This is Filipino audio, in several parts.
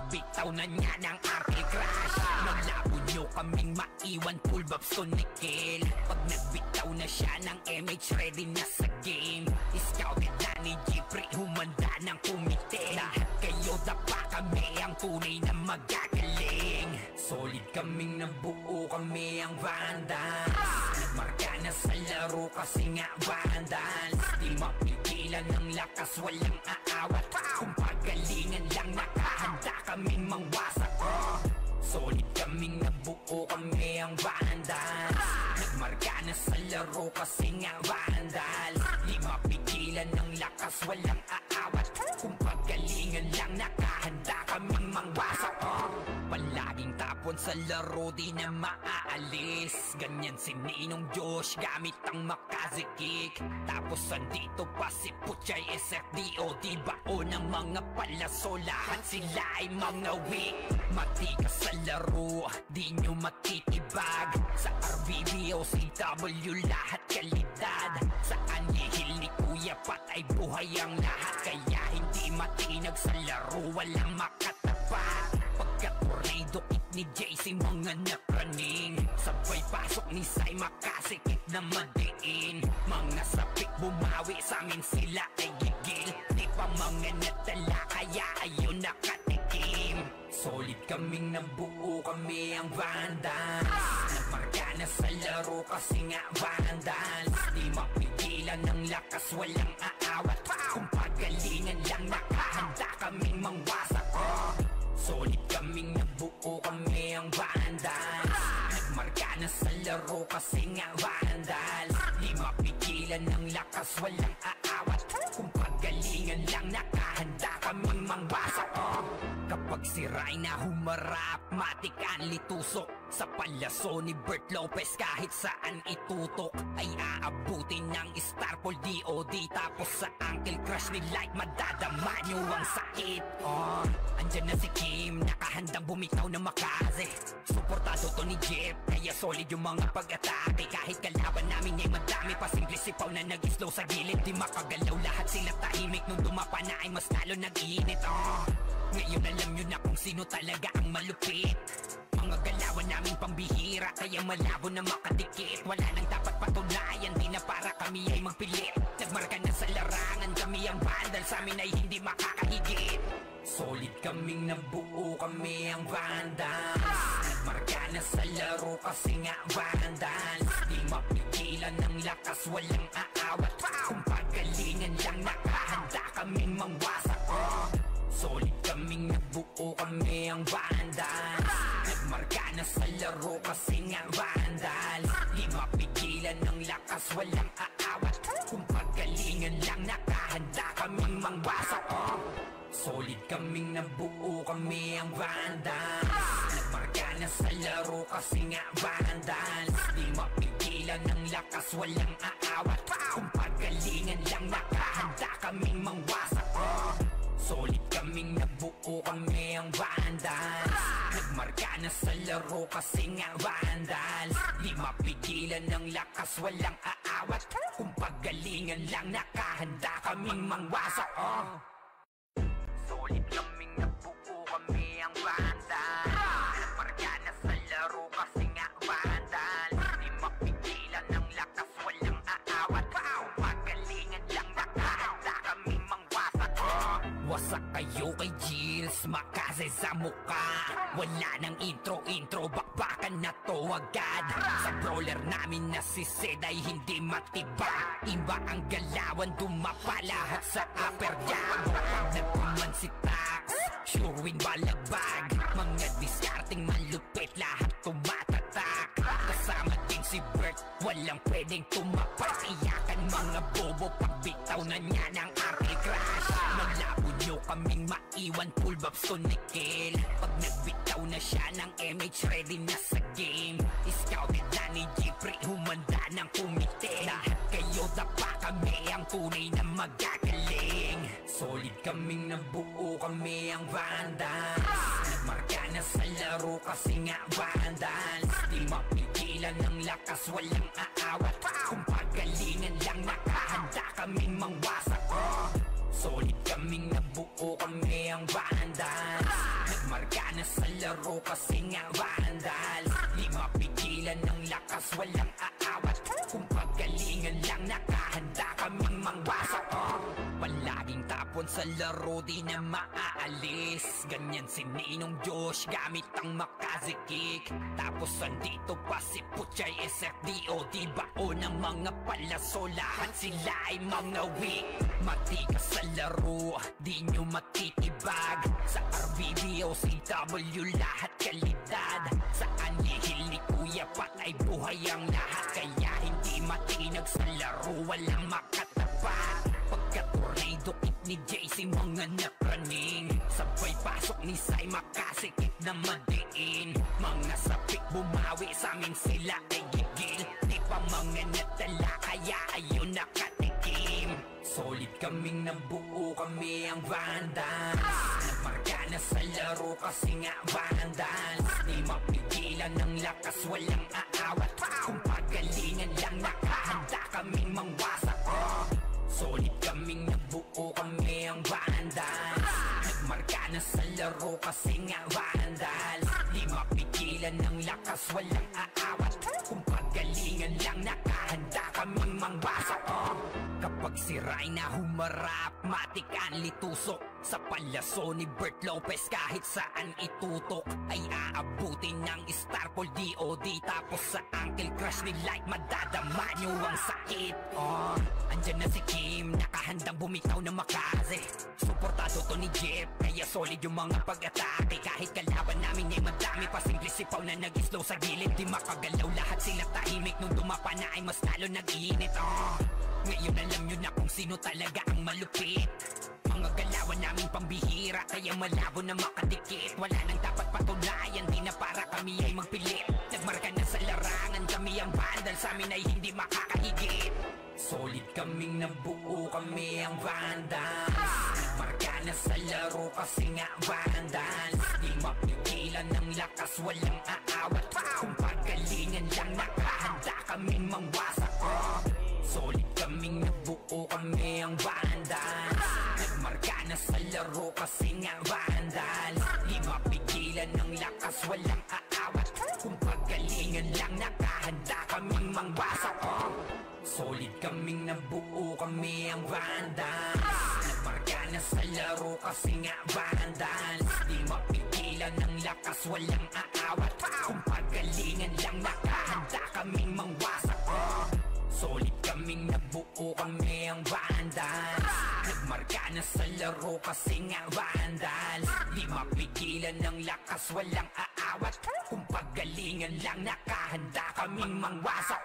pagbitaw na niya ng Uncle Crush. Naglabo nyo kaming maiwan, full babs to Nickel. Pag nagbitaw na siya ng MH, ready na sa game. Scouted na ni Jeffrey, humanda ng kumite. Lahat kayo dapa, kami ang tunay na magagaling. Solid kaming nabuo, kami ang Vandals. Nagmarka na sa laro kasi nga Vandals. Di mapigilan ng lakas, walang aawat. Kung pagalingan lang, nakahanda kaming mangwasak. Solid kaming nabuo, kami ang Vandals. Nagmarka na sa laro kasi nga Vandals. Di mapigilan ng lakas, walang aawat. Kung pagalingan lang, nakahanda kaming mangwasak. Palaging tapon sa laro, di na maaalis. Ganyan si Ninong Josh, gamit ang Makazi kick. Tapos andito pa si Puchay SFDO, di bao ng mga palaso. Lahat sila ay mga weak. Matikas sa laro, di nyo matitibag. Sa RBBO, CW, lahat kalidad. Sa anihil ni Kuya Pat ay buhay ang lahat. Kaya hindi matinag sa laro, walang makatapat. Pagka-tornado kick ni JC, mga napraning. Sabay pasok ni Sai, makasikip na madiin. Mga sapik bumawi, sa amin sila ay gigil. Di pa mga natala, kaya ayun nakatikim. Solid kaming nabuo, kami ang Vandals. Nagmarka na sa laro kasi nga Vandals. Di mapigilan ng lakas, walang aawat. Kung pagalingan lang, nakahanda kaming mangwasak. Solid kaming nabuo, kami ang Vandals. Nagmarka na sa laro kasi nga Vandals. Di mapigilan ng lakas, walang aawat. Kung pagalingan lang, nakahanda kaming mangwasak. Kapag si Rayna humarap, matik ang litusok. Sa palaso ni Bert Lopez, kahit saan itutok ay aabutin ng Starpol DOD. Tapos sa Uncle Crush ni Light, madadama nyo ang sakit. Andyan na si Kim, nakahandang bumitaw na Makazi. Suportado to ni Jeff, kaya solid yung mga pag-atake. Kahit kalaban namin ay madami pa, simple sipaw na nag-slow sa gilid. Di makagalaw, lahat sila tahimik. Nung dumapa na ay mas lalo nag-iinit. Ngayon alam nyo na kung sino talaga ang malupit. Mga galawan namin pambihira, kaya malabo na makadikit. Wala nang dapat patunayan, di na para kami ay magpilit. Nagmarka na sa larangan, kami ang Vandals. Sa amin ay hindi makakahigit. Solid kaming nabuo, kami ang Vandals. Nagmarka na sa laro kasi nga Vandals. Di mapigilan ng lakas, walang aawat. Kung pagalingan lang, nakahanda kaming mangwasak. Solid kaming nabuo, kami ang Vandals. Nagmarka na sa laro kasi nga Vandals. Di mapigilan ng lakas, walang aawat. Kung pagalingan lang, nakahanda kaming mangwasak. Solid kaming nabuo, kami ang Vandals. Nagmarka na sa laro kasi nga Vandals. Di mapigilan ng lakas, walang aawat. Kung pagalingan lang, nakahanda kaming mangwasak. Solid kaming nabuo, kami ang Vandals. Nagmarka na sa laro kasi nga Vandals. Di mapigilan ng lakas, walang aawat. Kung pagalingan lang, nakahanda kaming mangwasak. Solid kaming nabuo, kami ang Vandals. Nagmarka na sa laro kasi nga Vandals. Di mapigilan ng lakas, walang aawat. Kung pagalingan lang, nakahanda kaming mangwasak. Wasak kayo kay Gilles, Makazi sa muka. Wala nang intro, bakbakan na to agad. Sa brawler namin na si Zed ay hindi matibag. Iba ang galawan, dumapa lahat sa upper jab. Nagpuman si Tax, sure win balagbag. Mga discarding malupit, lahat tumatatak. Kasama din si Bert, walang pwedeng tumapak. Iyakan mga bobo, pagbitaw na niya ng Uncle Crush. Malabo nyo kaming maiwan, full babs to Nickel. Pag nagbitaw na siya ng MH, ready na sa game. Scouted na ni Jeffrey, humanda ng kumite. Lahat kayo dapa, kami ang tunay na magagaling. Solid kaming nabuo, kami ang Vandals. Nagmarka na sa laro kasi nga Vandals. Di mapigilan ng lakas, walang aawat. Kung pagalingan lang, nakahanda kaming mangwasak. Solid kaming nabuo, kami ang Vandals. Nagmarka laro kasi nga vandals. Di mapigilan ng lakas, walang aawat. Kung pagalingan lang, nakahanda kaming mangwasak. Palaging tapon sa laro, di na maaalis. Ganyan si Ninong Josh gamit ang makazikik. Tapos andito pa si Puchay SFDO. Di bao ng mga palaso, lahat sila ay mga weak. Matikas sa laro, di nyo matitibag. Sa RBBO, CW, lahat kalidad. Sa anihil ni Kuya Pat ay buhay ang lahat. Kaya hindi matinag sa laro, walang makatapat. Pagka-tornado kick ni JC, mga napraning. Sabay pasok ni Sai, makasikip na madiin. Mga sapik bumawi, sa amin sila ay gigil. Di pa mga natala, kaya ayun nakatikim. Solid kaming nabuo, kami ang vandals. Nagmarka na sa laro kasi nga vandals. Di mapigilan ng lakas, walang aawat. Kung pagalingan lang, nakahanda kaming mangwasak. Solid kaming nabuo, kami ang vandals. Nagmarka na sa laro kasi nga vandals. Di mapigilan ng lakas, walang aawat. Kung pagalingan lang, nakahanda kaming mangwasak. Kapag si Rayna humarap, matik ang litusok. Sa palaso ni Bert Lopez, kahit saan itutok ay aabutin ng Starpol DOD. Tapos sa Uncle Crush ni Light, madadama nyo ang sakit. Andyan na si Kim, nakahandang bumitaw na makaze. Suportado to ni Jeff, kaya solid yung mga pag-atake. Kahit kalaban namin ay madami pa, simple sipaw na nag-slow sa gilid. Di makagalaw, lahat sila tahimik. Nung dumapa na ay mas lalo nag-iinit. Ngayon alam nyo na kung sino talaga ang malupit. Mga galawan namin pambihira, kaya malabo na makadikit. Wala nang dapat patunayan, di na para kami ay magpilit. Nagmarka na sa larangan, kami ang vandal, sa amin ay hindi makakahigit. Solid kaming nabuo, kami ang vandals. Nagmarka na sa laro kasi nga vandals. Di mapigilan ng lakas, walang aawat. Kung pagalingan lang, nakahanda kaming mangwasak. Solid kaming nabuo, kami ang vandals. Nagmarka na sa laro kasi nga vandals. Di mapigilan ng lakas, walang aawat. Kung pagalingan lang, nakahanda kaming mangwasak. Solid kaming nabuo, kami ang vandals. Nagmarka na sa laro kasi nga vandals. Di mapigilan ng lakas, walang aawat. Kung pagalingan lang, nakahanda kaming mangwasak. Solid kaming nabuo, kami ang vandals. Nagmarka na sa laro kasi nga vandals. Di mapigilan ng lakas, walang aawat. Kung pagalingan lang, nakahanda kaming mangwasak.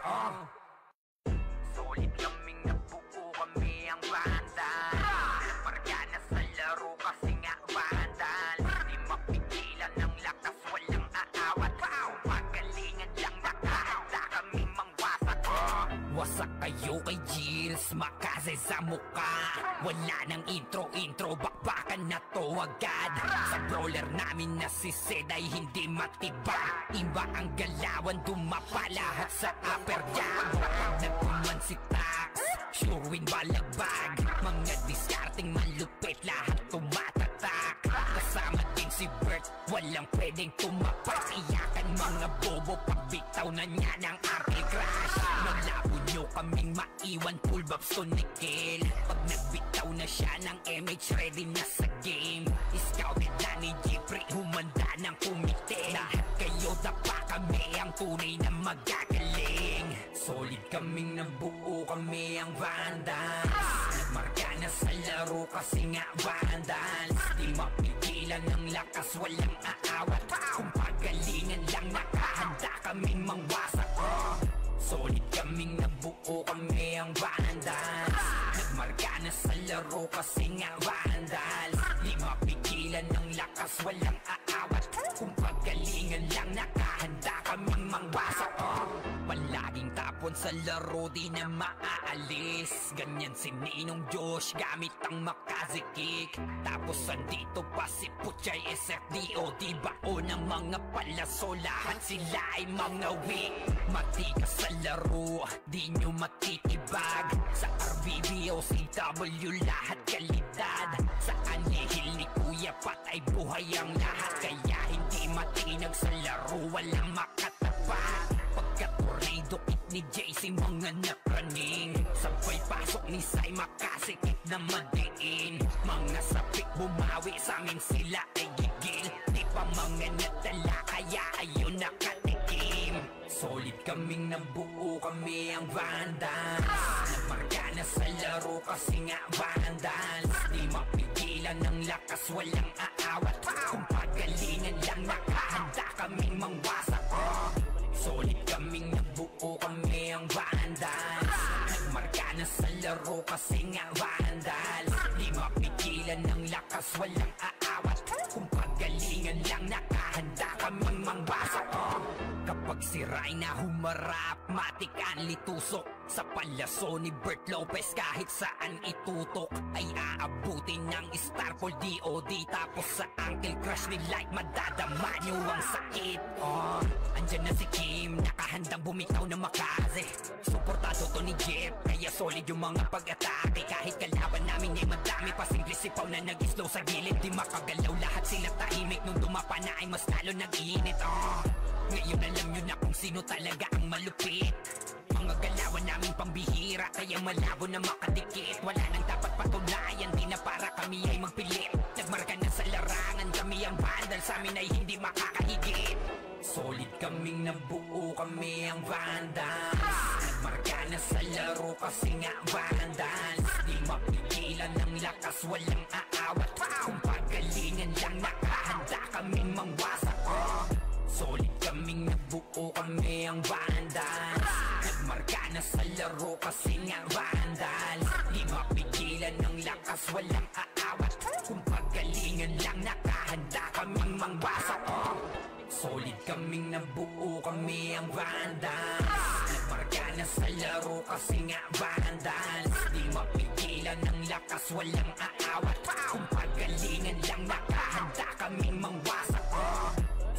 Solid kaming nabuo, kami ang vandals. Nagmarka na sa laro kasi nga vandals. Di mapigilan ng lakas, walang aawat. Kung pagalingan lang, nakahanda kaming mangwasak. Wasak kayo kay Gilles, makaze sa muka. Wala nang intro, bakbakan na to agad. Sa brawler namin na si Zed ay hindi matibag. Iba ang galawan, dumapa lahat sa upper jab. Nagkuman si Tax, sure win balagbag. Mga discarding malupit, lahat tumatatak. Kasama din si Bert, walang pwedeng tumapak. Iyakan mga bobo, pagbitaw na niya ng Uncle Crush. Malabo nyo kaming maiwan, full babs to Nickel. Pag nagbitaw na siya ng MH, ready na sa game. Scouted na ni Jeffrey, humanda ng kumite. Lahat kayo dapa, kami ang tunay na magagaling. Solid kaming nabuo, kami ang vandals. Nagmarka na sa laro kasi nga vandals. Di mapigilan ng lakas, walang aawat. Kung pagalingan lang, nakahanda kaming mangwasak. Solid kaming nabuo, kami ang vandals. Nagmarka na sa laro kasi nga vandals. Di mapigilan ng lakas, walang aawat. Kung pagalingan lang, nakahanda kaming mangwasak. Palaging tapon sa laro, di na maaalis. Ganyan si Ninong Josh gamit ang makazikik. Tapos andito pa si Puchay SFDO. Di bao ng mga palaso, lahat sila ay mga weak. Matikas sa laro, di nyo matitibag. Sa RBBO, CW, lahat kalidad. Sa anihil ni Kuya Pat ay buhay ang lahat. Kaya hindi matinag sa laro, walang makatapat. Pagka-tornado kick ni JC, mga napraning. Sabay pasok ni Sai, makasikip na madiin. Mga sapik bumawi, sa amin sila ay gigil. Di pa mga natala, kaya ayun nakatikim. Solid kaming nabuo, kami ang Vandals. Nagmarka na sa laro kasi nga Vandals. Di mapigilan ng lakas, walang aawat. Kung pagalingan lang, nakahanda kaming mangwasak. Solid kaming nabuo, kami ang Vandals. Nagmarka na sa laro kasi nga Vandals. Di mapigilan ng lakas, walang aawat. Kung pagalingan lang, nakahanda kaming mangwasak. Kapag si Rayna humarap, matik ang litusok. Sa palaso ni Bert Lopez, kahit saan itutok ay aabutin ng Starfall DOD. Tapos sa Uncle Crush ni Light, madadama nyo ang sakit. Andyan na si Kim, nakahandang bumitaw na makaze. Suportado to ni Jeff, kaya solid yung mga pag-atake. Kahit kalaban namin ay madami pa, simple sipaw na nag-slow sa gilid. Di makagalaw, lahat sila tahimik. Nung dumapa na ay mas lalo nag-iinit. Ngayon alam nyo na kung sino talaga ang malupit. Mga galawan namin pambihira, kaya malabo na makadikit. Wala nang dapat patunayan, di na para kami ay magpilit. Nagmarka na sa larangan, kami ang Vandals, sa amin ay hindi makakahigit. Solid kaming nabuo, kami ang Vandals. Nagmarka na sa laro kasi nga Vandals. Di mapigilan ng lakas, walang aawat. Kung pagalingan lang, nakahanda kaming mangwasak. Solid kaming nabuo, kami ang Vandals. Nagmarka na sa laro kasi nga Vandals. Di mapigilan ng lakas, walang aawat. Kung pagalingan lang, nakahanda kaming mangwasak. Solid kaming nabuo, kami ang Vandals. Nagmarka na sa laro kasi nga Vandals. Di mapigilan ng lakas, walang aawat. Kung pagalingan lang, nakahanda kaming mangwasak.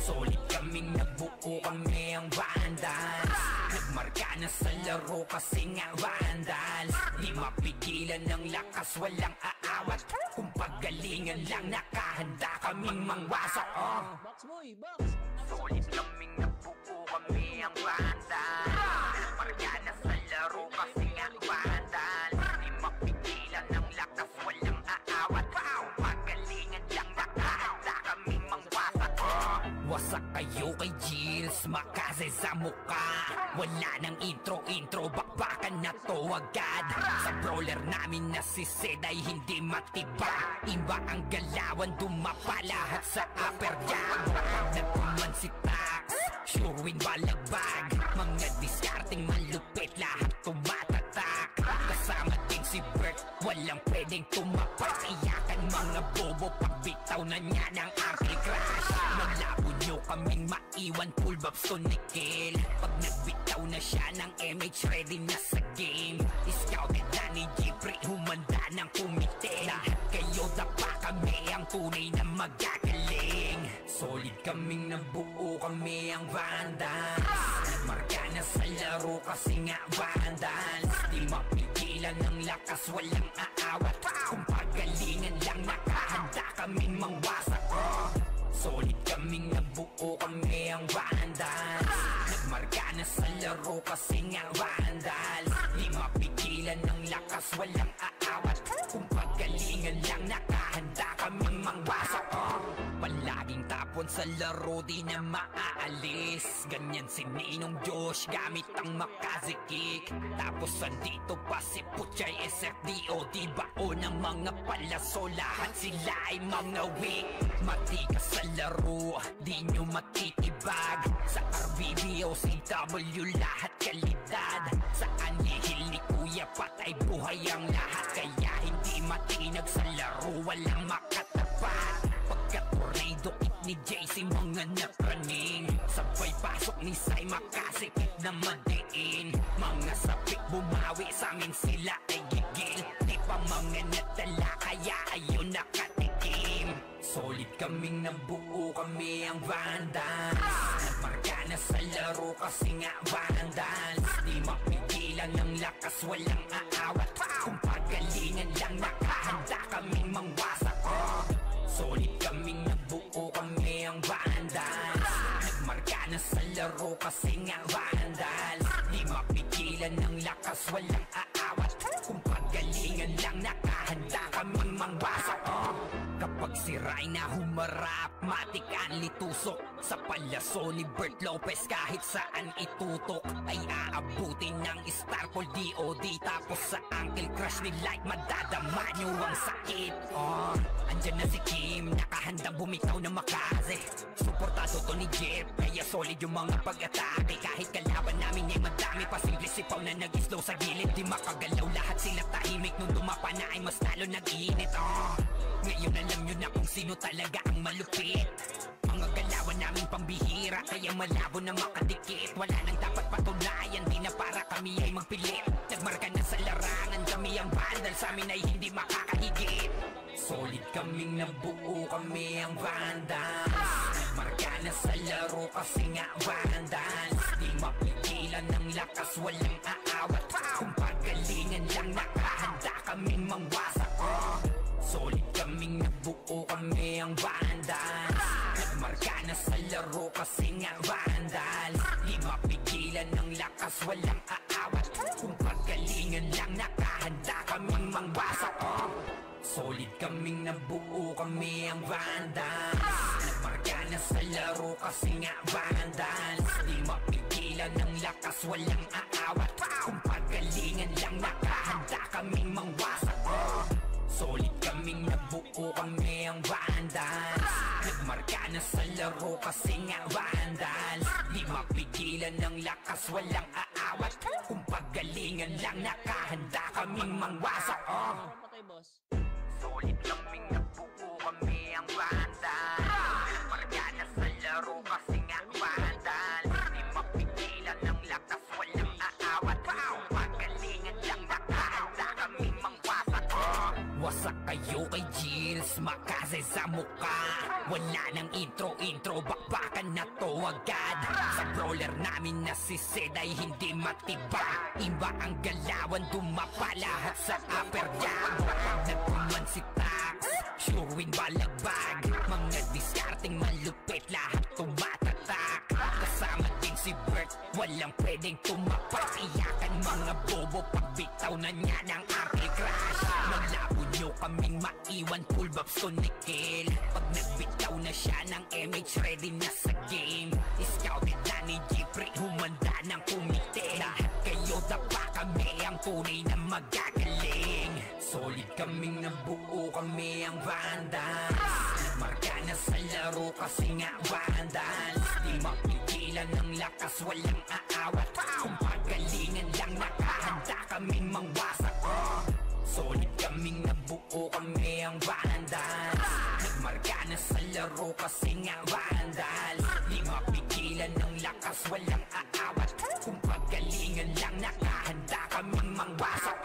Solid kaming nabuo, kami ang Vandals. Nagmarka na sa laro kasi nga Vandals. Di mapigilan ng lakas, walang aawat. Kung pagalingan lang, nakahanda kaming mangwasak. Solid kaming nabuo, kami ang Vandals. Nagmarka na sa laro kasi nga Vandals. Di mapigilan ng lakas, walang aawat. Kung pagalingan lang, nakahanda kaming mangwasak. Wasak kayo kay Gilles, makaze sa muka. Wala nang intro, bakbakan na to agad. Sa brawler namin na si Zed ay hindi matiba. Iba ang galawan, dumapa lahat sa upper jab. Nagkuman si Tax, sure win balagbag. Mga discarding malupit, lahat tumatatak. Kasama din si Bert, walang pwedeng tumapak. Iyakan mga bobo, pagbitaw na niya ng Uncle Crush. Naglabo nyo kaming maiwan, full babs to Nickel. Pag nagbitaw na siya ng MH, ready na sa game. Scouted na ni Jeffrey, humanda ng kumite. Lahat kayo dapa, kami ang tunay na magagaling. Solid kaming nabuo, kami ang Vandals. Nagmarka na sa laro kasi nga Vandals. Di mapigilan ng lakas, walang aawat. Kung pagalingan lang, nakahanda kaming mangwasak. Solid kaming nabuo, kami ang Vandals. Nagmarka na sa laro kasi nga Vandals. Di mapigilan ng lakas, walang aawat. Kung pagalingan lang, nakahanda kaming mangwasak. Palaging tapon sa laro, di na maaalis. Ganyan si Ninong Josh, gamit ang makaze kick. Tapos andito pa si Puchay SFDOD, baon ng mga palaso. Lahat sila ay mga weak. Matikas sa laro, di nyo matitibag. Sa RBB o CW, lahat kalidad. Sa anihil ni Kuya patay buhay ang lahat. Kaya hindi matinag sa laro, walang makatapat. Pagka-tornado kick ni JC, mga napraning. Sabay pasok ni Sai, makasikip na madiin. Mga sapik bumawi, sa amin sila ay gigil. Di pa mga natala, kaya ayun nakatikim. Solid kaming nabuo, kami ang Vandals. Nagmarka na sa laro kasi nga Vandals. Di mapigilan ng lakas, walang aawat. Kung pagalingan lang, nakahanda kaming mangwasak. Solid kaming nabuo, kami ang Vandals. Nagmarka na sa laro kasi nga Vandals. Di mapigilan ng lakas, walang aawat. Kung pagalingan lang, nakahanda kaming mangwasak. Kapag si Rhina humarap, matik ang litusok. Sa palaso ni Bert Lopez kahit saan itutok ay aabutin ng Starpol DOD. Tapos sa Uncle Crush ni Light madadama nyo ang sakit. Andyan na si Kim, nakahandang bumitaw na makaze. Suportado to ni Jeff, kaya solid yung mga pag-atake. Kahit kalaban namin ay madami pa, simple sipaw na nag-slow sa gilid. Di makagalaw, lahat sila tahimik. Nung dumapa na ay mas lalo nag-iinit. Ngayon alam nyo na kung sino talaga ang malupit. Mga galawan namin pambihira, kaya malabo na makadikit. Wala nang dapat patunayan, di na para kami ay magpilit. Nagmarka na sa larangan, kami ang Vandals, sa amin ay hindi makakahigit. Solid kaming nabuo, kami ang Vandals. Nagmarka na sa laro kasi nga Vandals. Di mapigilan ng lakas, walang aawat. Kung pagalingan lang, nakahanda kaming mangwasak. Solid kaming nabuo, kami ang Vandals. Nagmarka na sa laro kasi nga Vandals. Di mapigilan ng lakas, walang aawat. Kung pagalingan lang, nakahanda kaming mangwasak. Solid kaming nabuo, kami ang Vandals. Nagmarka na sa laro kasi nga Vandals. Di mapigilan ng lakas, walang aawat. Kung pagalingan lang, nakahanda kaming mangwasak. Solid kaming nabuo, kami ang Vandals. Nagmarka na sa laro kasi nga Vandals. Di mapigilan ng lakas, walang aawat. Kung pagalingan lang, nakahanda kaming mangwasak. Solid kaming nabuo, kami ang Vandals. Nagmarka na sa laro kasi nga Vandals. Di mapigilan ng lakas, walang aawat. Kung pagalingan lang, nakahanda kaming mangwasak. Wasak kayo kay Gilles, makase sa muka. Wala nang intro, bakbakan na to agad. Sa brawler namin na si Zed ay hindi matiba. Iba ang galawan, dumapa lahat sa upper jab. Nagkuman si Tax, sure win balagbag. Mga discarding malupit, lahat tumatatak. Kasama din si Bert, walang pwedeng tumapat. Iyakan mga bobo, pagbitaw na niya ng Uncle Crush. Maglabo nyo kaming maiwan, full babs to Nickel. Pag nagbitaw na siya ng MH, ready na sa game. Scouted na ni Jeffrey, humanda ng kumite. Lahat kayo dapa, kami ang tunay na magagaling. Solid kaming nabuo, kami ang Vandals. Nagmarka na sa laro kasi nga Vandals. Di mapigilan ng lakas, walang aawat. Kung pagalingan lang, nakahanda kaming mangwasak. Solid kaming nabuo, kami ang Vandals. Nagmarka na sa laro kasi nga Vandals. Di mapigilan ng lakas, walang aawat. Kung pagalingan lang, nakahanda kaming mangwasak.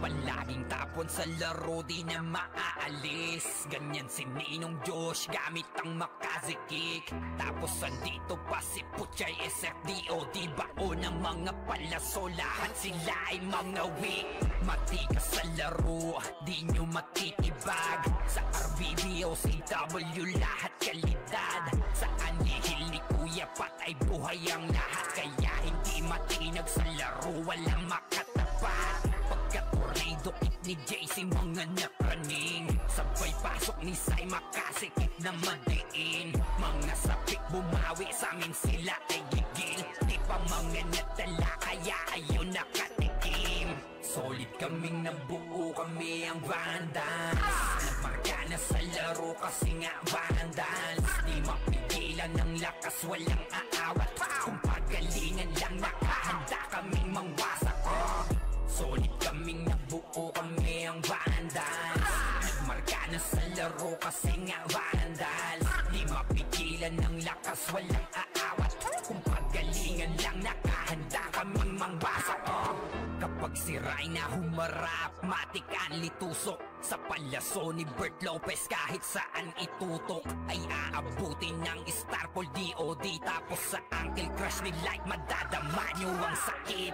Palaging tapon sa laro, di na maaalis. Ganyan si Ninong Josh, gamit ang Makaze kick. Tapos andito pa si Puchay SFDOD, baon ng mga palaso. Lahat sila ay mga weak. Matikas sa laro, di nyo matitibag. Sa RBB o CW, lahat kalidad. Sa anihil ni Kuya Pat ay buhay ang lahat. Kaya hindi matinag sa laro, walang makatapat. Pagka-tornado kick ni JC, mga napraning. Sabay pasok ni Sai, makasikip na madiin. Mga sapik bumawi, sa amin sila ay gigil. Di pa mga natala, kaya ayun nakatikim. Solid kaming nabuo, kami ang Vandals. Nagmarka na sa laro kasi nga Vandals. Di mapigilan ng lakas, walang aawat. Kung pagalingan lang, nakahanda kaming mangwasak. Solid kaming nabuo, kami ang Vandals. Nagmarka na sa laro kasi nga Vandals. Di mapigilan ng lakas, walang aawat. Kung pagalingan lang, nakahanda kaming mangwasak. Kapag si Rhina humarap, matik ang litusok. Sa palaso ni Bert Lopez kahit saan itutok ay aabutin ng Starpol DOD. Tapos sa ankle crush ni Light madadama nyo ang sakit.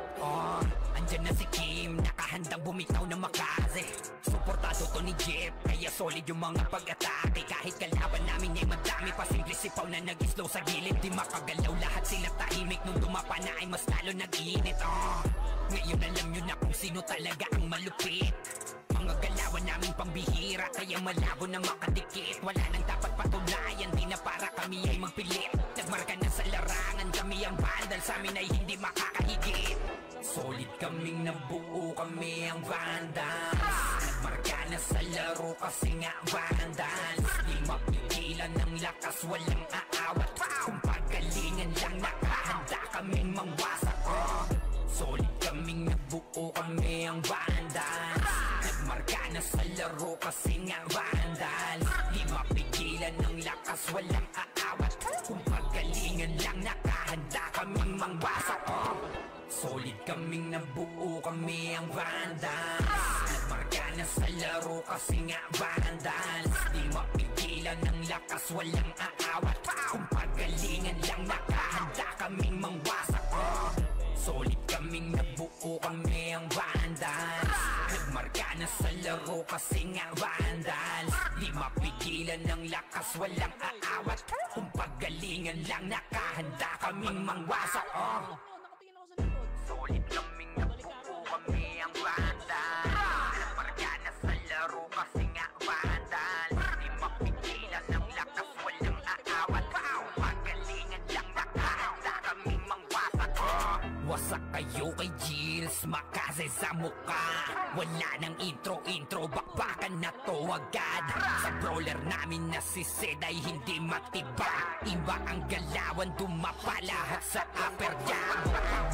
Andyan na si Kim, nakahandang bumitaw na makaze. Suportado to ni Jeff, kaya solid yung mga pag-atake. Kahit kalaban namin ay madami pa, simple sipaw na nag-slow sa gilid. Di makagalaw, lahat sila tahimik. Nung dumapa na ay mas lalo nag-iinit. Ngayon alam nyo na kung sino talaga ang malupit. Mga galawan naming pambihira, kaya malabo na makadikit. Wala nang dapat patunayan, di na para kami ay magpilit. Nagmarka na sa larangan, kami ang vandal, sa amin ay hindi makakahigit. Solid kaming nabuo, kami ang vandals. Nagmarka na sa laro kasi nga vandals. Di mapigilan ng lakas, walang aawat. Kung pagalingan lang nakahanda kaming mangwasak. Solid kaming nabuo, kami ang vandals. Nagmarka na sa laro kasi nga vandals. Di mapigilan ng lakas, walang aawat. Kung pagalingan lang nakahanda kaming mangwasak. Solid kaming nabuo, kami ang vandals. Nagmarka na sa laro kasi nga vandals. Di mapigilan ng lakas, walang aawat. Kung pagalingan lang nakahanda kaming mangwasak. Solid kaming nabuo, kami ang vandals. Nagmarka na sa laro kasi nga vandals. Di mapigilan ng lakas, walang aawat. Kung pagalingan lang nakahanda kaming mangwasak. Solid kaming nabuo, kami ang vandals. Nagmarka na sa laro kasi nga vandals. Di mapigilan ng lakas, walang aawat. Kung pagalingan lang nakahanda kaming mangwasak. Wasak kayo kay Gilles, makaze sa muka. Wala nang intro, bakbakan na to agad. Sa brawler namin na si Zed ay hindi matibag. Iba ang galawan, dumapa lahat sa upper jab.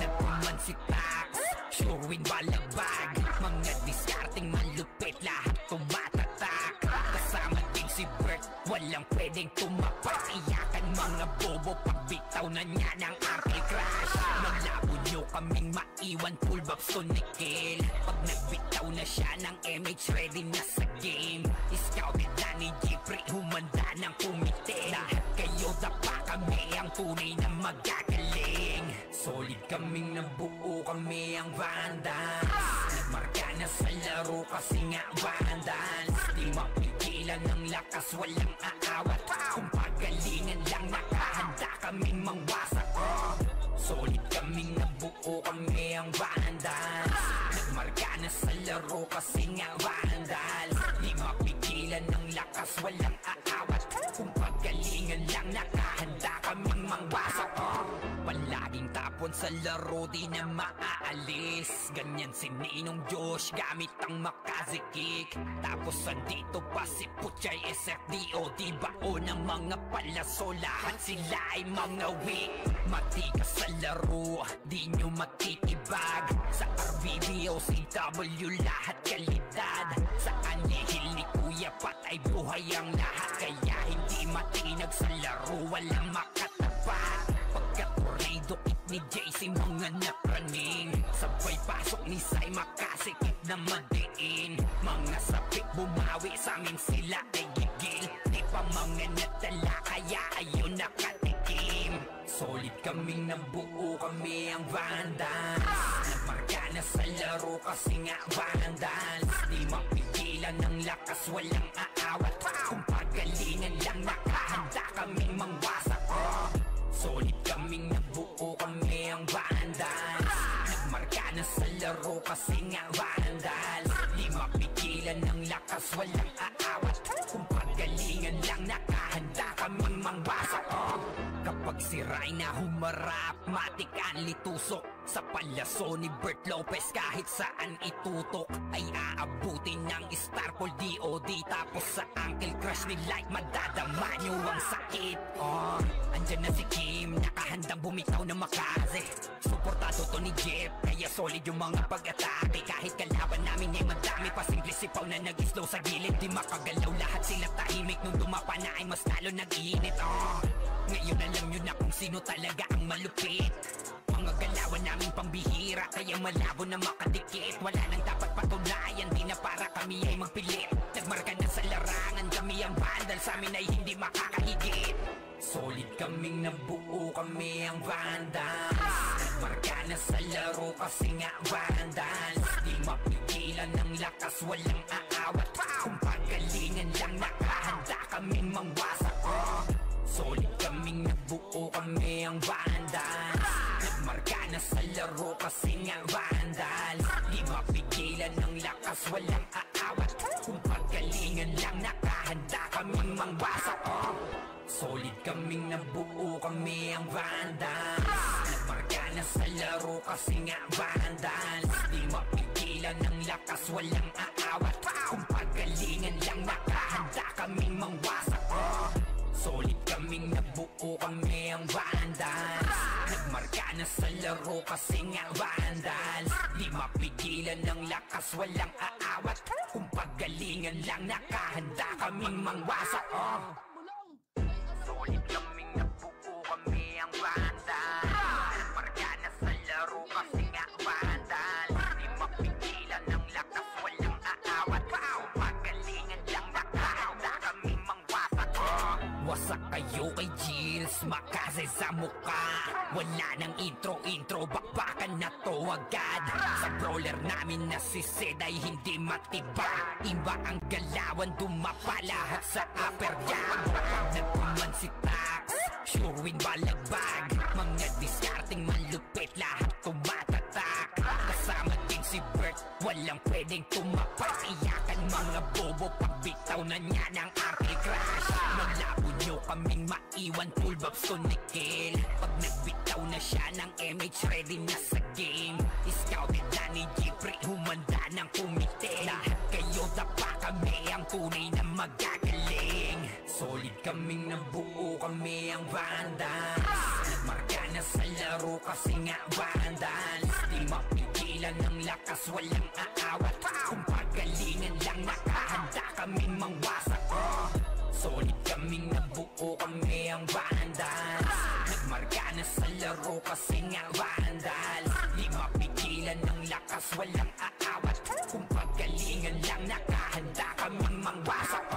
Nagpuman si Tax, sure win balagbag. Mga discarding malupit, lahat tumatatak. Kasama din si Bert, walang pwedeng tumapak. Iyakan mga bobo, pagbitaw na niya ng ankle crash. Malabo nyo kaming maiwan, full box to nickel. Pag nagbitaw na siya ng MH, ready na sa game. Scouted na ni Jeffrey, humanda ng kumite. Lahat kayo dapa, kami ang tunay na magagaling. Solid kaming nabuo, kami ang vandals. Nagmarka na sa laro kasi nga vandals. Di mapigilan ng lakas, walang aawat. Kung pagalingan lang nakahanda kaming mangwasak. Solid kaming nabuo, kami ang vandals. Nagmarka na sa laro kasi nga vandals. Di mapigilan ng lakas, walang aawat. Kung pagalingan lang nakahanda kaming mangwasak. Palaging tapon sa laro, di na maaalis. Ganyan si Ninong Josh, gamit ang makaze kick. Tapos andito pa si Puchay SFDOD, bao ng mga palaso. Lahat sila ay mga weak. Matikas sa laro, di nyo matitibag. Sa RBB o CW, lahat kalidad. Sa anihil ni Kuya patay buhay ang lahat. Kaya hindi matinag sa laro, walang makatapat. Pagka-tornado kit ni JC, mga napraning. Sabay pasok ni Sai, makasikip na madiin. Mga sapik bumawi, sa amin sila ay gigil. Di pa mga natala, kaya ayun nakatikim. Solid kaming nabuo, kami ang vandals. Nagmarka na sa laro kasi nga vandals. Di mapigilan ng lakas, walang aawat. Kung pagalingan lang nakahanda kaming mangwasak. Solid kaming nabuo, kami ang vandals. Nagmarka na sa laro kasi nga vandals. Di mapigilan ng lakas, walang aawat. Kung pagalingan lang nakahanda kaming mangwasak. Kapag si Rayna humarap, matik ang litusok. Sa palaso ni Bert Lopez kahit saan itutok ay aabutin ng Starpol DOD. Tapos sa ankle crush ni Light madadama nyo ang sakit. Andyan na si Kim, nakahandang bumitaw na makaze. Suportado to ni Jeff, kaya solid yung mga pag-atake. Kahit kalaban namin ay madami pa, simple sipaw na nag-slow sa gilid. Di makagalaw, lahat sila tahimik. Nung dumapa na ay mas lalo nag-iinit. Ngayon alam nyo na kung sino talaga ang malupit. Mga galawan namin pambihira, kaya malabo na makadikit. Wala nang dapat patunayan, di na para kami ay magpilit. Nagmarka na sa larangan, kami ang vandal, sa amin ay hindi makakahigit. Solid kaming nabuo, kami ang vandals. Nagmarka na sa laro kasi nga vandals. Di mapigilan ng lakas, walang aawat. Kung pagalingan lang, nakahanda kaming mangwasak. Solid kaming nabuo, kami ang vandals. Nagmarka na sa laro kasi nga vandals. Di mapigilan ng lakas, walang aawat. Kung pagalingan lang, nakahanda kaming mangwasak. Solid kaming nabuo, kami ang vandals. Nagmarka na sa laro kasi nga vandals. Di mapigilan ng lakas, walang aawat. Kung pagalingan lang, nakahanda kaming mangwasak. Solid kaming nabuo, kami ang vandals. Nagmarka na sa laro kasi nga vandals. Di mapigilan ng lakas, walang aawat. Kung pagalingan lang, nakahanda kaming mangwasak. Solid kaming nabuo, kami ang vandals. Nagmarka na sa laro kasi nga vandals. Di mapigilan ng lakas, walang aawat. Kung pagalingan lang, nakahanda kaming mangwasak. Wasak kayo kay Gills, makasay sa muka. Wala nang intro, bakbakan na to agad. Sa brawler namin na si Zed ay hindi matiba. Iba ang galawan, dumapa lahat sa upper jam. Nagkuman si Tax, sure win balagbag. Mga discarding malupit, lahat tumatatak. Kasama din si Bert, walang pwedeng tumapak. Iyakan mga bobo, pagbitaw na niya ng Arctic Crash. Malabo nyo kaming maiwan, full babs to Nickel. Pag nagbitaw na siya ng MH, ready na sa game. Scouted na ni Jeffrey, humanda ng kumite. Lahat kayo dapa, kami ang tunay na magagaling. Solid kaming nabuo, kami ang vandals. Nagmarka na sa laro kasi nga vandals. Di mapigilan ng lakas, walang aawat. Kung pagalingan lang, nakahanda kaming mangwasak. Solid kaming nabuo, kami ang vandals. Nagmarka na sa laro kasi nga vandals. Di mapigilan ng lakas, walang aawat. Kung pagalingan lang, nakahanda kaming mangwasak.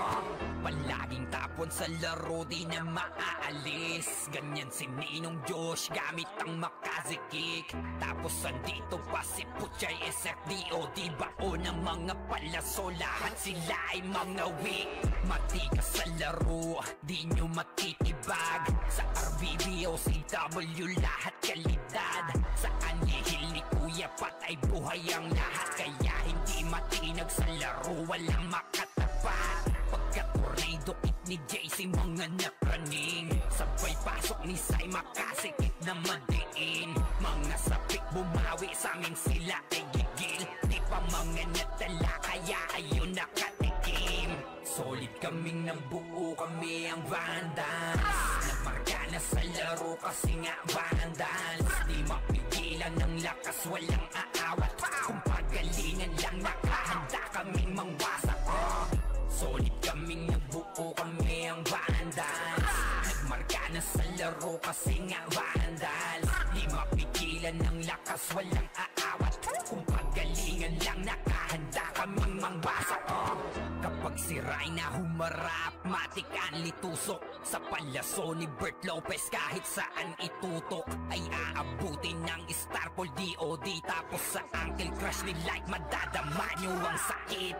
Palaging tapon sa laro, di na maaalis. Ganyan si Ninong Josh, gamit ang makazikik. Tapos andito pa si Puchay SFDO. Di bao ng mga palaso, lahat sila ay mga weak. Matikas sa laro, di nyo matitibag. Sa RBBO, CW, lahat kalidad. Sa anihil ni Kuya Pat ay buhay ang lahat. Kaya hindi matinag sa laro, walang makatapat. Pagka-tornado kit ni JC, mga napraning. Sabay pasok ni Sai, makasikip na madiin. Mga sapik bumawi, sa amin sila ay gigil. Di pa mga natala, kaya ayun nakatikim. Solid kaming nabuo, kami ang vandals. Nagmarka na sa laro kasi nga vandals. Di mapigilan ng lakas, walang aawat. Kung pagalingan lang, nakahanda kaming mangwasak. Solid kaming nabuo, kami ang vandals. Nagmarka na sa laro kasi nga vandals. Di mapigilan ng lakas, walang aawat. Kung pagalingan lang, nakahanda kaming mangwasak. Kapag si Rayna humarap, matik anli tusok. Sa palaso ni Bert Lopez, kahit saan itutok ay aabutin ng Starpol DOD. Tapos sa Uncle Crush ni Light, madadama nyo ang sakit.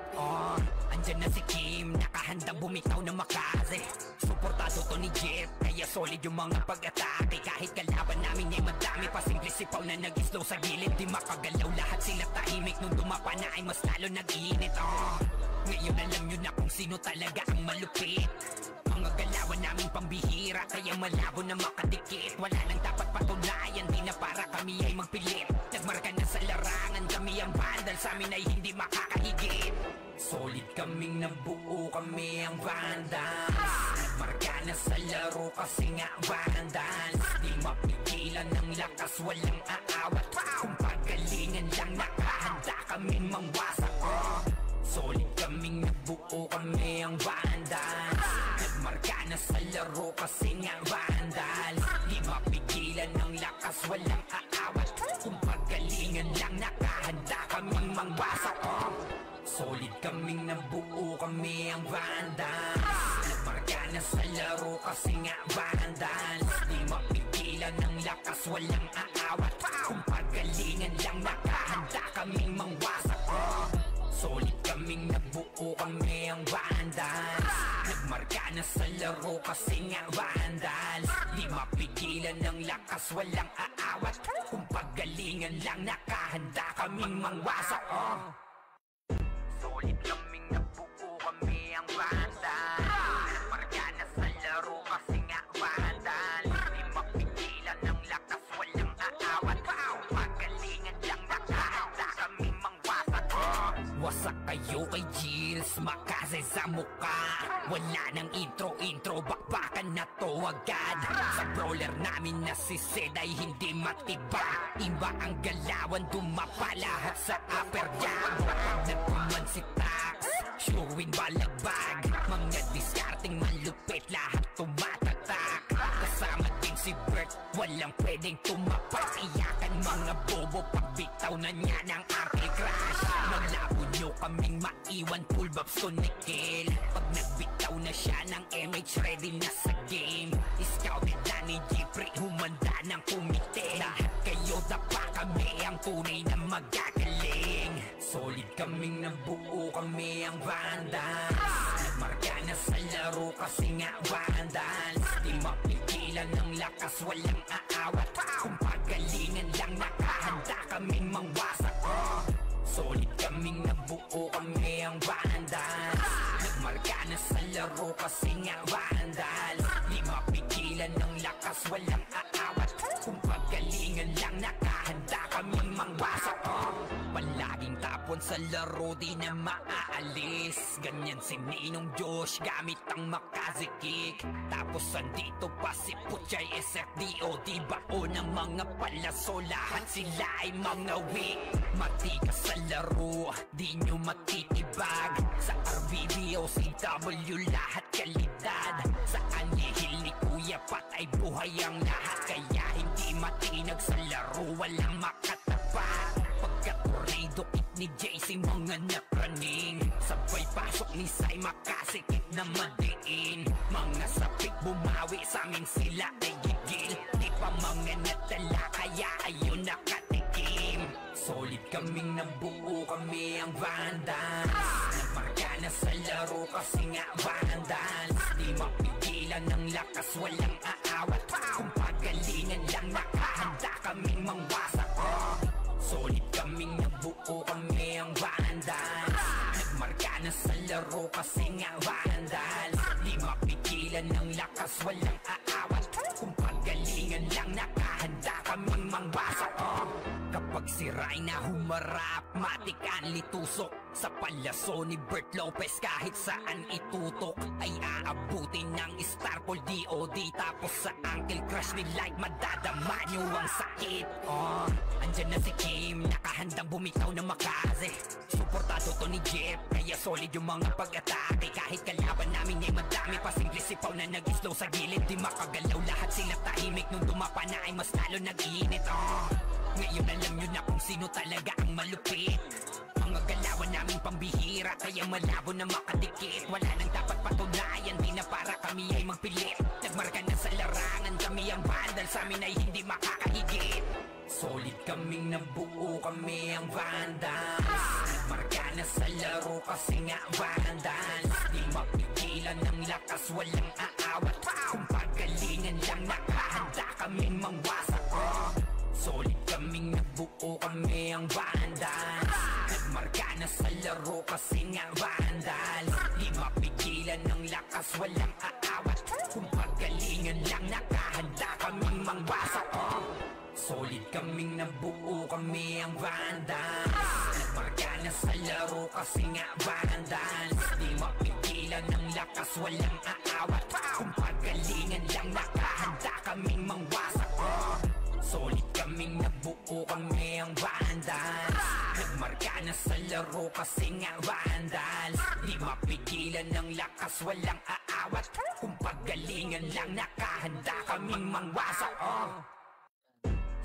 Andyan na si Kim, nakahandang bumitaw na makaze. Suportado to ni Jeff, kaya solid yung mga pag-atake. Kahit kalaban namin ay madami pa, simple sipaw na nag-slow sa gilid. Di makagalaw, lahat sila tahimik. Nung dumapa na ay mas lalo nag-iinit. Ngayon alam nyo na kung sino talaga ang malupit. Mga galawan namin pambihira, kaya malabo na makadikit. Wala nang dapat patunayan, di na para kami ay magpilit. Nagmarka na sa larangan, kami ang vandal, sa amin ay hindi makakahigit. Solid kaming nabuo, kami ang vandals. Nagmarka na sa laro kasi nga vandals. Di mapigilan ng lakas, walang aawat. Kung pagalingan lang, nakahanda kaming mangwasak. Solid kaming nabuo, kami ang vandals. Nagmarka na sa laro kasi nga vandals. Di mapigilan ng lakas, walang aawat. nabuo kami ang Vandals. Nagmarka na sa laro kasi nga Vandals. Di mapigilan ng lakas, walang aawat. Kung pagalingan lang, nakahanda kaming mangwasak. Solid kaming nabuo kami ang Vandals. Nagmarka na sa laro kasi nga Vandals. Di mapigilan ng lakas, walang aawat. Kung pagalingan lang, nakahanda kaming mangwasak. Solid kaming nabuo kami ang Vandals. Nagmarka na sa laro kasi nga Vandals. Di mapigilan ng lakas, walang aawat. Kung pagalingan lang, nakahanda kaming mangwasak. Wasak kayo kay Gills, makase sa mukha. Wala nang intro, bakbakan na to agad. Sa brawler namin na si Zed ay hindi matiba. Iba ang galawan, dumapa lahat sa upper jab. Nagkuman si Tax, sure win balagbag. Mga discarding malupit, lahat tumatatak. Kasama din si Bert, walang pwedeng tumapak. Iyakan mga bobo, pagbitaw na niya ng Arcade Crash. Naglabo nyo kaming maiwan, full babs to Nickel. Pag nagbitaw na siya ng MH, ready na sa game. Scouted na ni Jeffrey, humanda ng kumite. Lahat kayo dapa, kami ang tunay na magagaling. Solid kaming nabuo kami ang Vandals. Nagmarka na sa laro kasi nga Vandals. Di mapigilan ng lakas, walang aawat. Kung pagalingan lang, nakahanda kaming mangwasak. Solid kaming nabuo kami ang Vandals. Nagmarka na sa laro kasi nga Vandals. Di mapigilan ng lakas, walang aawat. Kung pagalingan lang, nakahanda kaming mangwasak. Palaging tapon sa laro, di na maaalis. Ganyan si Ninong Josh, gamit ang makazikik. Tapos andito pa si Puchay SFDO. Di bao ng mga palaso, lahat sila ay mga weak. Matikas sa laro, di nyo matitibag. Sa RBBO, CW, lahat kalidad. Sa anihil ni Kuya Pat ay buhay ang lahat. Kaya hindi matinag sa laro, walang makatapat. Pagka-tornado kick ni JC, mga napraning. Sabay pasok ni Sai, makasikip na madiin. Mga sapik bumawi, sa amin sila ay gigil. Di pa mga natala, kaya ayun nakatikim. Solid kaming nabuo kami ang Vandals. Nagmarka na sa laro kasi nga Vandals. Di mapigilan ng lakas, walang aawat. Kung pagalingan lang, nakahanda kaming mangwasak. Solid kaming nabuo kami ang Vandals. Nagmarka na sa laro kasi nga Vandals. Di mapigilan ng lakas, walang aawat. Kung pagalingan lang, nakahanda kaming mangwasak. Kapag si Rai na humarap, matik-an litusok. Sa palaso ni Bert Lopez, kahit saan itutok ay aabutin ng Starpol DOD. Tapos sa Uncle Crush ni Light, madadama nyo ang sakit. Andyan na si Kim, nakahandang bumitaw na makaze. Suportado to ni Jeff, kaya solid yung mga pag-atake. Kahit kalaban namin ay madami pa, simple sipaw na nag-slow sa gilid. Di makagalaw, lahat sila tahimik. Nung dumapa na ay mas lalo nag-iinit. Ngayon alam nyo na kung sino talaga ang malupit. Mga galawan namin pambihira, kaya malabo na makadikit. Wala nang dapat patunayan, di na para kami ay magpilit. Nagmarka na sa larangan, kami ang Vandals, sa amin ay hindi makakahigit. Solid kaming nabuo kami ang Vandals. Nagmarka na sa laro kasi nga Vandals. Di mapigilan ng lakas, walang aawat. Kung pagalingan lang, nakahanda kaming mangwasak. Solid kaming nabuo kami ang Vandals. Nagmarka na sa laro kasi nga Vandals. Di mapigilan ng lakas, walang aawat. Kung pagalingan lang, nakahanda kaming mangwasak. Solid kaming nabuo kami ang Vandals. Nagmarka na sa laro kasi nga Vandals. Di mapigilan ng lakas, walang aawat. Kung pagalingan lang, nakahanda kaming mangwasak. Solid kaming nabuo kami ang Vandals. Nagmarka na sa laro kasi nga Vandals. Di mapigilan ng lakas, walang aawat. Kung pagalingan lang, nakahanda kaming mangwasak.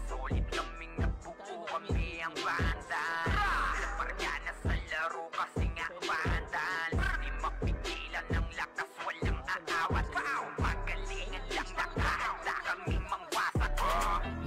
Solid kaming nabuo kami ang Vandals. Nagmarka na sa laro kasi nga Vandals.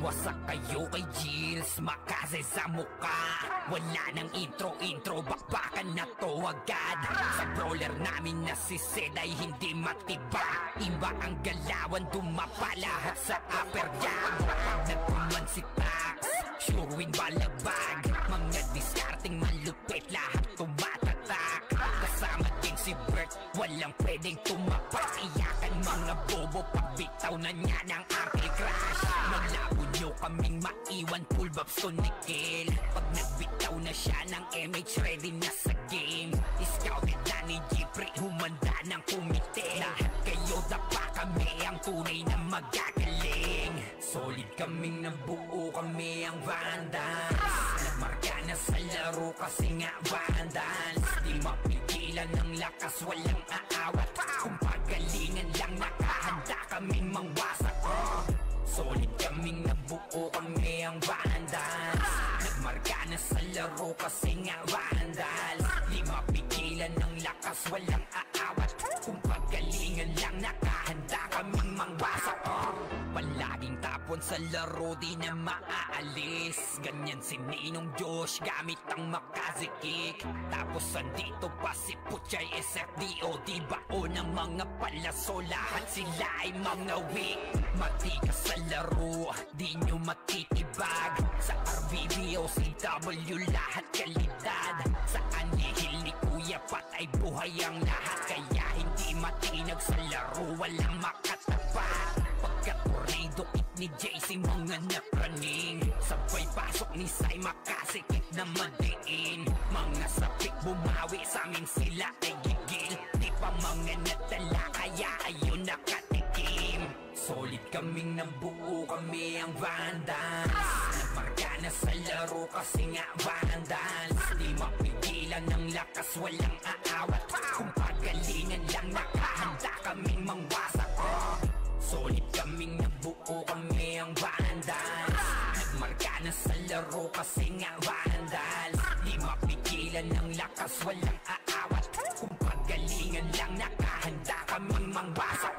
Wasak kayo kay Gills, makase sa muka. Wala nang intro, bakbakan na to agad. Sa brawler namin na si Zed ay hindi matiba. Iba ang galawan, dumapa lahat sa upper jab. Nagkuman si Tax, sure win balagbag. Mga discarding malupit, lahat tumatatak. Kasama din si Bert, walang pwedeng tumapas. Iyakan mga bobo, pagbitaw na niya ng Arctic Crash. Maglabo nyo kaming maiwan, full bobs to nickel. Pag nagbitaw na siya ng MH, ready na sa game. Scouted na ni Jeffrey, humanda ng kumite. Lahat kayo dapa, kami ang tunay na magagaling. Solid kaming nabuo, kami ang Vandals. Nagmarka na sa laro kasi nga Vandals. Di mapigilan ng lakas, walang aawat. Kung pagalingan lang, nakahanda kaming mangwasak. Solid kaming nabuo, kami ang Vandals. Nagmarka na sa laro kasi nga Vandals. Di mapigilan ng lakas, walang aawat. Kung pagalingan lang, nakahanda kaming mangwasak. Palaging tapon sa laro, di na maaalis. Ganyan si Ninong Josh, gamit ang Makaze kick. Tapos andito pa si Puchay SFDO. Di bao ng mga palaso, lahat sila ay mga weak. Matikas sa laro, di nyo matitibag. Sa RVB o CW, lahat kalidad. Sa anihil ni Kuya Pat ay buhay ang lahat. Kaya hindi matinag sa laro, walang makatapat. Pagka-tornado kick ni JC, mga napraning. Sabay pasok ni Sai, makasikip na madiin. Mga sapik bumawi, sa amin sila ay gigil. Di pa mga nadala, kaya ayun nakatikim. Solid kaming nabuo, kami ang Vandals. Nagmarka na sa laro kasi nga Vandals. Di mapigilan ng lakas, walang aawat. Kung pagalingan lang, nakahanda kaming mangwasak. Solid kaming nabuo, kami ang Vandals. Nagmarka na sa laro kasi nga Vandals. Di mapigilan ng lakas, walang aawat. Kung pagalingan lang, nakahanda kaming mangwasak.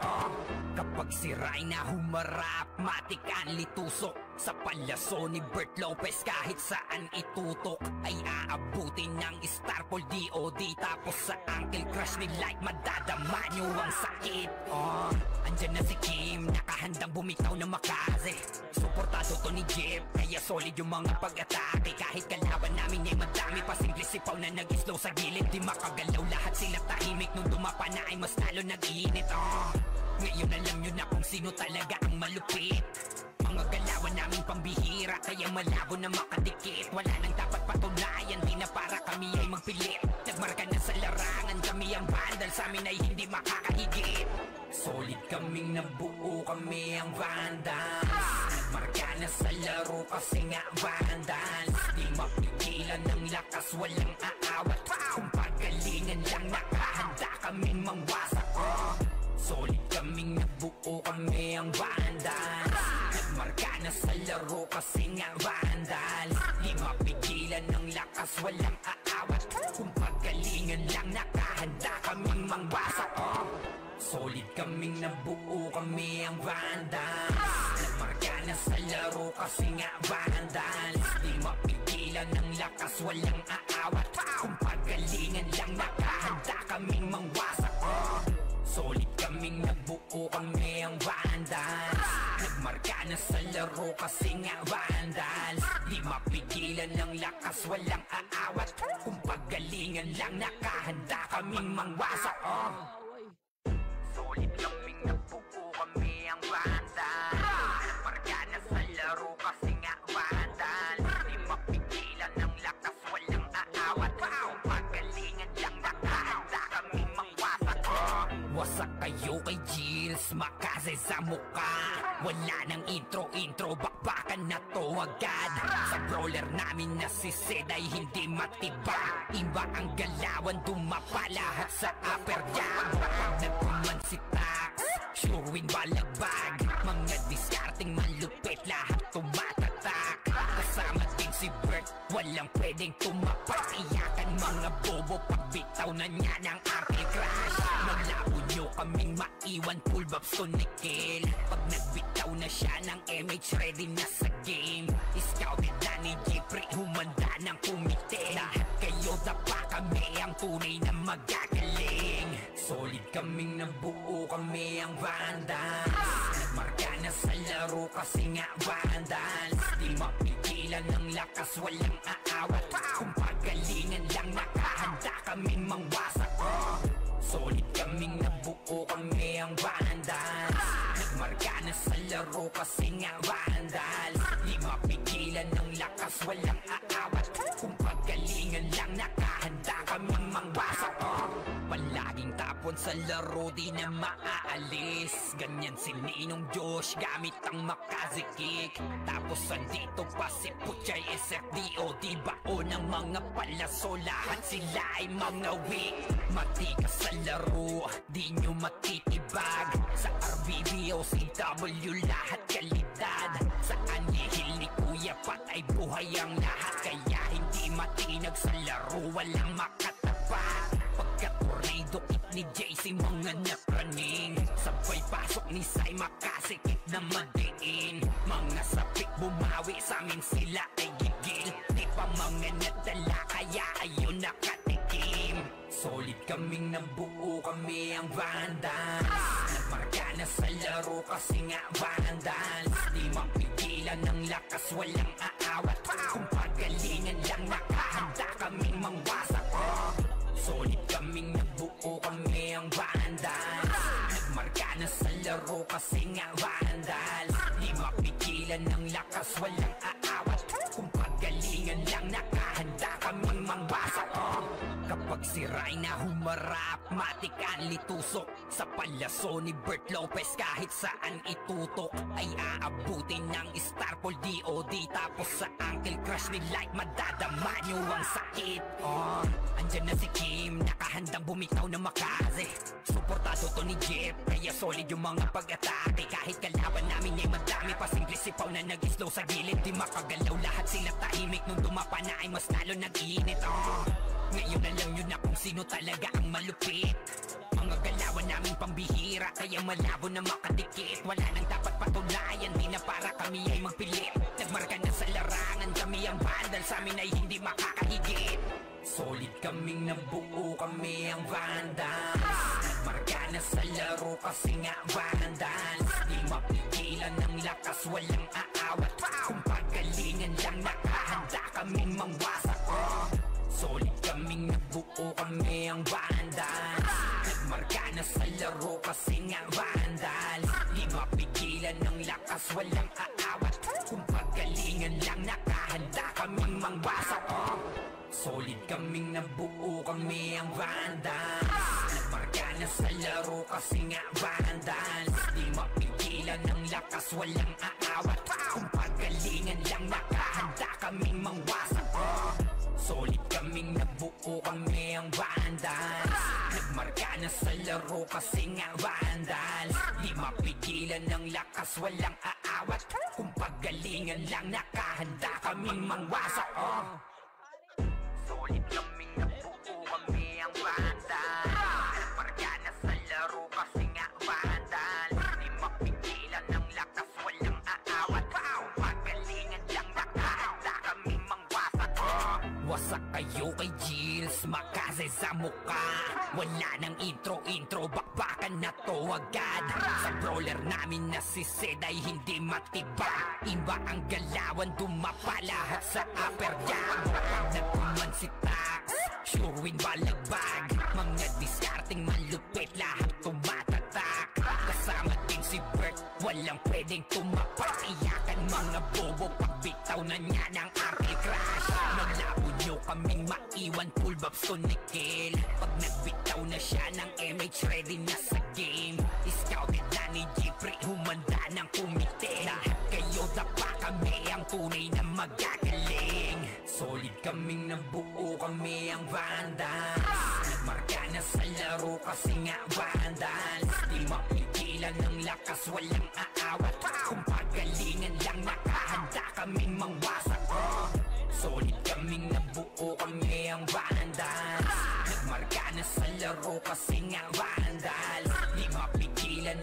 Kapag si Rayna humarap, matik ang litusok. Sa palaso ni Bert Lopez, kahit saan itutok ay aabutin ng Starpol DOD. Tapos sa Uncle Crush ni Light, madadama nyo ang sakit. Andyan na si Kim, nakahandang bumitaw ng Makaze. Suportado to ni Jeff, kaya solid yung mga pag-atake. Kahit kalaban namin ay madami pa, simple sipaw na nag-slow sa gilid. Di makagalaw, lahat sila tahimik. Nung dumapa na ay mas lalo nag-iinit. Ngayon alam nyo na kung sino talaga ang malupit. Mga galawan namin pambihira, kaya malabo na makadikit. Wala nang dapat patunayan, di na para kami ay magpilit. Nagmarka na sa larangan, kami ang Vandal, sa amin ay hindi makakahigit. Solid kaming nabuo, kami ang Vandals. Nagmarka na sa laro kasi nga Vandals. Di mapigilan ng lakas, walang aawat. Kung pagalingan lang, nakahanda kaming mangwasak. Solid kaming nabuo, kami ang Vandals. Nagmarka na sa laro kasi nga Vandals. Di mapigilan ng lakas, walang aawat. Kung pagalingan lang, nakahanda kaming mangwasak. Solid kaming nabuo, kami ang Vandals. Nagmarka na sa laro kasi nga Vandals. Di mapigilan ng lakas, walang aawat. Kung pagalingan lang, nakahanda kaming mangwasak. Solid kaming nabuo, kami ang Vandals. Nagmarka na sa laro kasi nga Vandals. Di mapigilan ng lakas, walang aawat. Kung pagalingan lang, nakahanda kaming mangwasak. Solid kaming nabuo, kami ang Vandals. Nagmarka na sa laro kasi nga Vandals. Di mapigilan ng lakas, walang aawat. Kung pagalingan lang, nakahanda kaming mangwasak. Wasak kayo kay Gills, Makaze sa muka. Wala nang intro, bakbakan na to agad. Sa brawler namin na si Zed ay hindi matiba. Iba ang galawan, dumapa lahat sa upper jab. Nagkuman si Tax, sure win balagbag. Mga discarding malupit, lahat tumatatak. Kasama din si Bert, walang pwedeng tumapak. Iyakan mga bobo, pagbitaw na niya ng Arctic Crash. Maglabo nyo kaming maiwan, maiwan full vibes to Nickel. Pag nagbitaw na siya ng MH ready na sa game. Scouted na ni Jeffrey, humanda ng kumite. Lahat kayo dapa kami ang tunay na magagaling. Solid kaming nabuo, kami ang Vandals. Nagmarka na sa laro kasi nga Vandals. Di mapigilan ng lakas, walang aawat. Kung pagalingan lang nakahanda kaming mangwasak. Solid kaming nabuo, kami ang Vandals. Nagmarka na sa laro kasi nga Vandals. Di mapigilan ng lakas, walang aawat. Kung pagalingan lang nakahanda kaming mangwasak. Palaging tapon sa laro, di na maaalis. Ganyan si Ninong Josh gamit ang makazikik. Tapos andito pa si Puchay SFDO. Di bao ng mga palaso, lahat sila ay mga weak. Matikas sa laro, di nyo matitibag. Sa RBB o CW lahat kalidad. Sa anihil ni Kuya Pat ay buhay ang lahat. Kaya hindi matinag sa laro, walang makatapat. Pagka-tornado kit ni JC, mga napraning. Sabay pasok ni Sai, makasikip na madiin. Mga sapik bumawi sa amin, sila ay gigil. Di pa mga nadala, kaya ayun nakatikim. Solid kaming nabuo, kami ang Vandals. Nagmarka na sa laro kasi nga Vandals. Di mapigilan ng lakas, walang aawat. Kung pagalingan lang nakahanda kaming mangwasak. Solid kaming nabuo, kami ang Vandals. Nagmarka na sa laro kasi nga Vandals. Di mapigilan ng lakas, walang aawat. Kung pagalingan lang nakahanda kaming mangwasak. Kapag si Rayna humarap, matik-an litusok. Sa palaso ni Bert Lopez kahit saan itutok ay aabutin ng Starpol DOD. Tapos sa Uncle Crush ni Light, madadama nyo ang sakit. Andyan na si Kim, nakahandang bumitaw na makaze. Suportado to ni Jeff, kaya solid yung mga pag-atake. Kahit kalaban namin ay madami pa, simple sipaw na nag-slow sa gilid. Di makagalaw, lahat sila tahimik. Nung dumapa na ay mas lalo nag-iinit. Ngayon alam nyo na kung sino talaga ang malupit. Mga galawan namin pambihira, kaya malabo na makadikit. Wala nang dapat patunayan, di na para kami ay magpilit. Nagmarka na sa larangan, kami ang Vandals, sa amin ay hindi makakahigit. Solid kaming nabuo, kami ang Vandals. Nagmarka na sa laro kasi nga Vandals. Di mapigilan ng lakas, walang aawat. Kung pagalingan lang nakahanda kaming mangwasak. Solid kaming nabuo, kami ang Vandals. Nagmarka na sa laro kasi nga Vandals. Di mapigilan ng lakas, walang aawat. Kung pagalingan lang nakahanda kaming mangwasak. Solid kaming nabuo, kami ang Vandals. Nagmarka na sa laro kasi nga Vandals. Di mapigilan ng lakas, walang aawat. Kung pagalingan lang nakahanda kaming mangwasak. Solid kaming nabuo, kami ang Vandals. Nagmarka na sa laro kasi nga Vandals. Di mapigilan ng lakas, walang aawat. Kung pagalingan lang nakahanda kaming mangwasak. Solid kaming nabuo, kami ang Vandals. Nagmarka na sa laro kasi nga Vandals. Di mapigilan ng lakas, walang aawat. Kung pagalingan lang nakahanda kaming mangwasak. Wasak kayo kay Gilles, makaze sa muka. Wala nang intro, bakbakan na to agad. Sa brawler namin na si Sed ay hindi matiba. Iba ang galawan, dumapa lahat sa upper jam. Nagkuman si Tax, sure win balagbag. Mga discarding malupit, lahat tumatatak. Kasama din si Bert, walang pwedeng tumapak. Iyakan mga bobo, pagbitaw na niya ng Uncle Crush. Malabo nyo kaming maiwan, full vibes to Nickel. Pag nagbitaw na siya ng MH ready na sa game. Scouted na ni Jeffrey, humanda ng kumite. Lahat kayo dapa kami ang tunay na magagaling. Solid kaming nabuo, kami ang Vandals. Nagmarka na sa laro kasi nga Vandals. Di mapigilan ng lakas, walang aawat. Kung pagalingan lang nakahanda kaming mangwasak. Solid kaming nabuo, kami ang Vandals. Nagmarka na sa laro kasi nga Vandals. Di mapigilan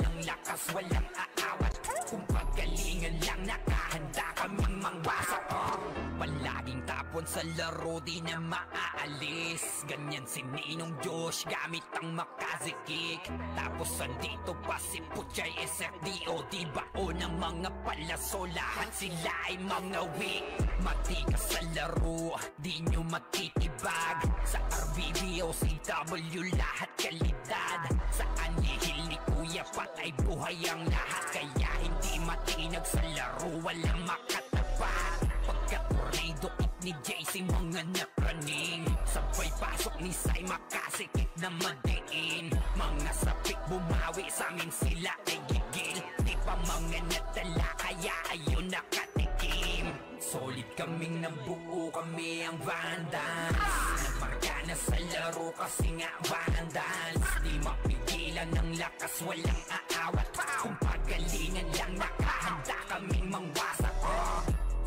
tapon sa laro di na maaalis. Ganyan si Ninong Josh gamit ang makazikik. Tapos andito pa si Puchay SFDO, di bao ng mga palaso, lahat sila ay mga weak. Matikas sa laro, di nyo matitibag. Sa RBB o CW lahat kalidad. Sa anihil ni Kuya Pat ay buhay ang lahat. Kaya hindi matinag sa laro, walang makatapat. Pagka-tornado kick ni JC mga napraning. Sabay pasok ni Sai makasikip na madiin. Mga sapik bumawi sa amin sila ay gigil. Di pa mga natala kaya ayun nakatikim. Solid kaming nabuo, kami ang Vandals. Nagmarka na sa laro kasi nga Vandals. Di mapigilan ng lakas, walang aawat. Kung pagalingan lang nakahanda kaming mangwasak.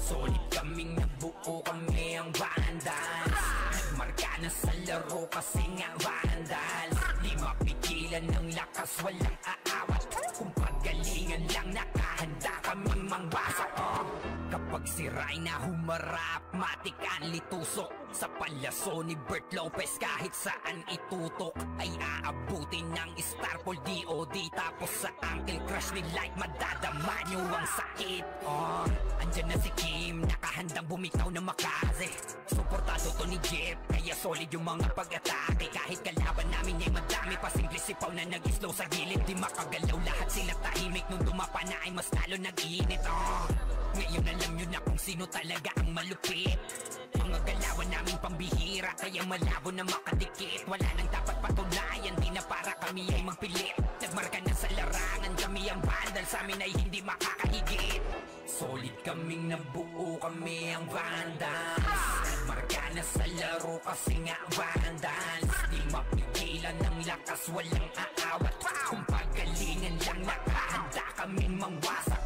Solid kaming nabuo, kami ang Vandals. Nagmarka na sa laro kasi nga Vandals. Di mapigilan ng lakas, walang aawat. Kung pagalingan lang nakahanda kaming mangwasak. Kapag si Rayna humarap, matik ang litusok. Sa palaso ni Bert Lopez kahit saan itutok ay aabutin ng Starpol DOD. Tapos sa Uncle Crush ni Light madadama nyo ang sakit. Andyan na si Kim, nakahandang bumitaw na makaze. Suportado to ni Jeff, kaya solid yung mga pag-atake. Kahit kalaban namin ay madami pa, simple sipaw na nag-slow sa gilid. Di makagalaw, lahat sila tahimik. Nung dumapa na ay mas lalo nag-iinit. Ngayon alam nyo na kung sino talaga ang malupit. Mga galawan namin pambihira, kaya malabo na makadikit. Wala nang dapat patunayan, di na para kami ay magpilit. Nagmarka na sa larangan, kami ang Vandals, sa amin ay hindi makakahigit. Solid kaming nabuo, kami ang Vandals. Nagmarka na sa laro kasi nga Vandals. Di mapigilan ng lakas, walang aawat. Kung pagalingan lang nakahanda kaming mangwasak.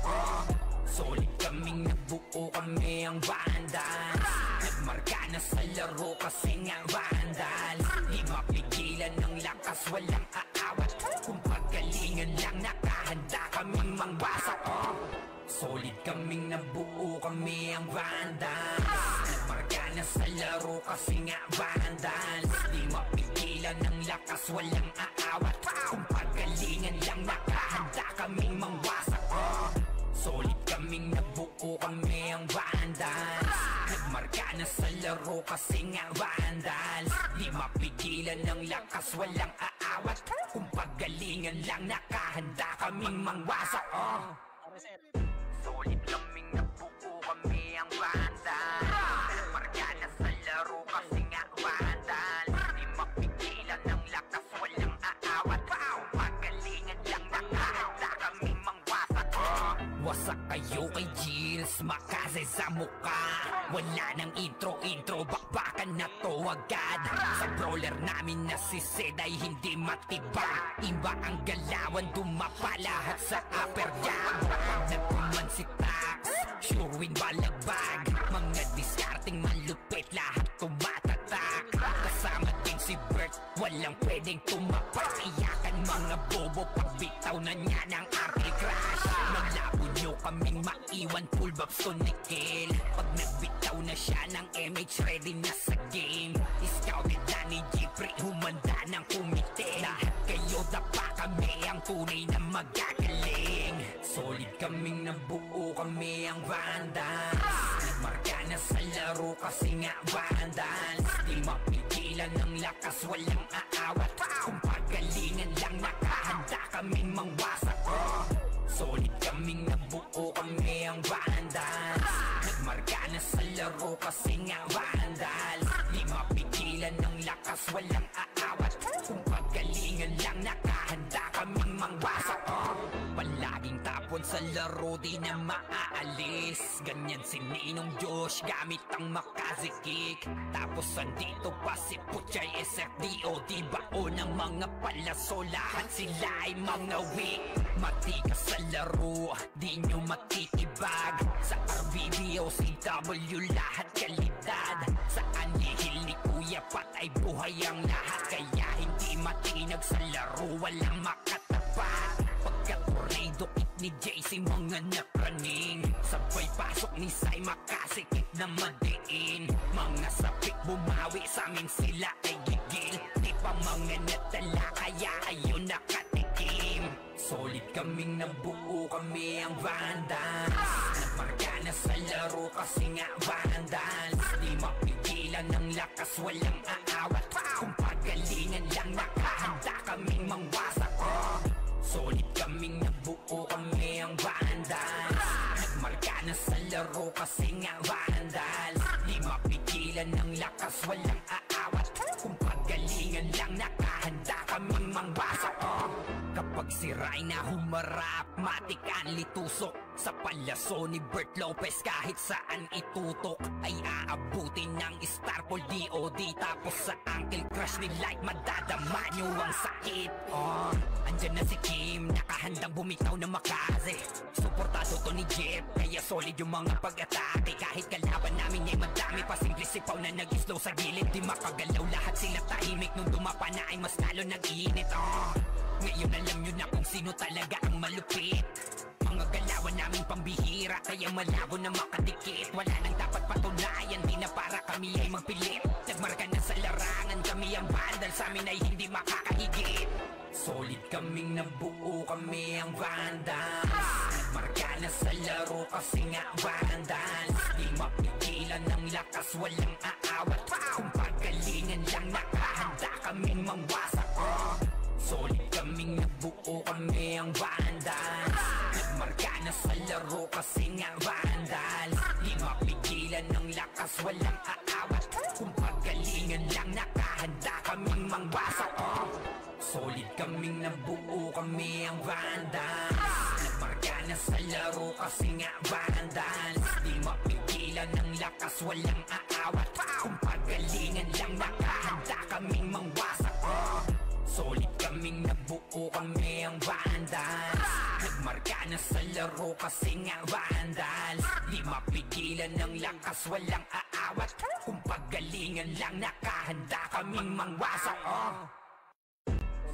Solid kaming nabuo, kami ang Vandals. Nagmarka na sa laro kasi nga Vandals. Di mapigilan ng lakas, walang aawat. Kung pagalingan lang nakahanda kaming mangwasak. Solid kaming nabuo, kami ang Vandals. Nagmarka na sa laro kasi nga Vandals. Di mapigilan ng lakas, walang aawat. Kung pagalingan lang nakahanda kaming mangwasak. Solid kaming nabuo, kami ang Vandals. Nagmarka na sa laro kasi nga Vandals. Di mapigilan ng lakas, walang aawat. Kung pagalingan lang nakahanda kaming mangwasak. Solid kaming nabuo, kami ang Vandals. Nagmarka na sa laro kasi nga Vandals. Di mapigilan ng lakas, walang aawat. Kung pagalingan lang nakahanda kaming mangwasak. Wasak kayo kay Gilles, makaze sa mukha. Wala nang intro, bakbakan na to agad. Sa brawler namin na si Zed ay hindi matibag. Iba ang galawan, dumapa lahat sa upper jab. Nagpuman si Tax, sure win balagbag. Mga discarding malupit, lahat tumatatak. Kasama din si Bert, walang pwedeng tumapak. Iyakan mga bobo, pagbitaw na niya ng Uncle Crush. Naglabo nyo kaming maiwan, full babs to Nickel. Pag nagbitaw na siya ng MH, ready na sa game. Scouted na ni Jeffrey, humanda ng kumite. Lahat kayo dapa, kami ang tunay na magagaling. Solid kaming nabuo, kami ang Vandals. Nagmarka na sa laro kasi nga Vandals. Di mapigilan ng lakas, walang aawat. Kung pagalingan lang nakahanda kaming mangwasak. Solid kaming nabuo, kami ang Vandals. Nagmarka na sa laro kasi nga Vandals. Di mapigilan ng lakas, walang aawat. Kung pagalingan lang nakahanda kaming mangwasak. Palaging tapon sa laro, di na maaalis. Ganyan si Ninong Josh gamit ang makazikik. Tapos andito pa si Puchay SFDO, di bao ng mga palaso, lahat sila ay mga weak. Matikas sa laro, di nyo matitibag. Sa RBB o CW lahat kalidad. Sa anihil ni Kuya Pat ay buhay ang lahat. Kaya hindi matinag sa laro, walang makatapat. Pagka-tornado kick ni JC mga napraning. Sabay pasok ni Sai makasikip na madiin. Mga sapik bumawi sa amin sila ay gigil. Di pa mga natala kaya ayun nakatikim. Solid kaming nabuo, kami ang Vandals. Nagmarka na sa laro kasi nga Vandals. Di mapigilan ng lakas, walang aawat. Kung pagalingan lang nakahanda kaming mangwasak. Solid kaming nabuo, kami ang Vandals. Nagmarka na sa laro kasi nga Vandals. Di mapigilan ng lakas, walang aawat. Kung pagalingan lang nakahanda kaming mangwasak. Kapag sira'y na humarap, matik ang litusok. Sa palaso ni Bert Lopez kahit saan itutok ay aabutin ng Starpol DOD. Tapos sa Uncle Crush ni Light madadama nyo ang sakit. Andyan na si Kim, nakahandang bumitaw na makaze. Suportado to ni Jeff, kaya solid yung mga pag-atake. Kahit kalaban namin ay madami pa, simple sipaw na nag-slow sa gilid. Di makagalaw, lahat sila tahimik. Nung dumapa na ay mas lalo nag-iinit. Ngayon alam nyo na kung sino talaga ang malupit. Mga galawan namin pambihira, kaya malabo na makadikit. Wala nang dapat patunayan, di na para kami ay magpilit. Nagmarka na sa larangan, kami ang Vandals, sa amin ay hindi makakahigit. Solid kaming nabuo, kami ang Vandals. Nagmarka na sa laro kasi nga Vandals. Di mapigilan ng lakas, walang aawat. Kung pagalingan lang nakahanda kaming mangwasak. Solid kaming nabuo, kami ang Vandals. Nagmarka na sa laro kasi nga Vandals. Di mapigilan ng lakas, walang aawat. Kung pagalingan lang nakahanda kaming mangwasak. Solid kaming nabuo, kami ang Vandals. Nagmarka na sa laro kasi nga Vandals. Di mapigilan ng lakas, walang aawat. Kung pagalingan lang nakahanda kaming mangwasak. Solid kaming nabuo, kami ang Vandals. Nagmarka na sa laro kasi nga Vandals. Di mapigilan ng lakas, walang aawat. Kung pagalingan lang nakahanda kaming mangwasak.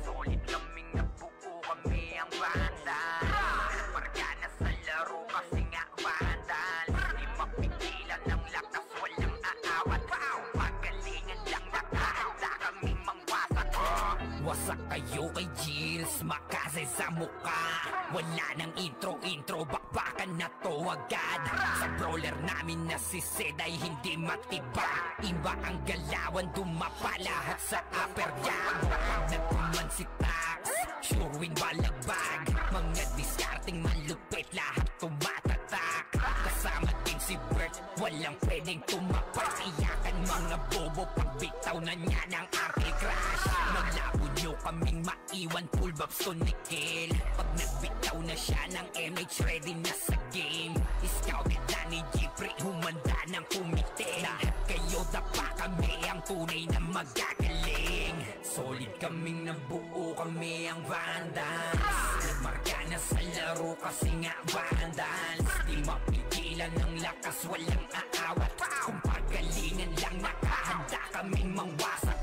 Solid kaming nabuo, kami ang Vandals. Nagmarka na sa laro kasi nga Vandals. Di mapigilan ng lakas, walang aawat. Kung pagalingan lang nakahanda kaming mangwasak. Wasak kayo kay Jills, makase sa muka. Wala nang intro, bakbakan na to agad. Sa brawler namin na si Zed ay hindi matibag. Iba ang galawan, dumapa lahat sa upper jab. Nagpuman si Tax, sure win balagbag. Mga discarding malupit, lahat tumatatak. Kasama din si Bert, walang pwedeng tumapak. Iyakan mga bobo, pagbitaw na niya ng Uncle Crush. Maglabo nyo kaming maiwan, full babs to Nickel. Pag nagbitaw na siya ng MH, ready na sa game. Scouted na ni Jeffrey, humanda ng kumite. Lahat kayo dapa, kami ang tunay na magagaling. Solid kaming nabuo, kami ang Vandals. Nagmarka na sa laro kasi nga Vandals. Di mapigilan ng lakas, walang aawat. Kung pagalingan lang nakahanda kaming mangwasak.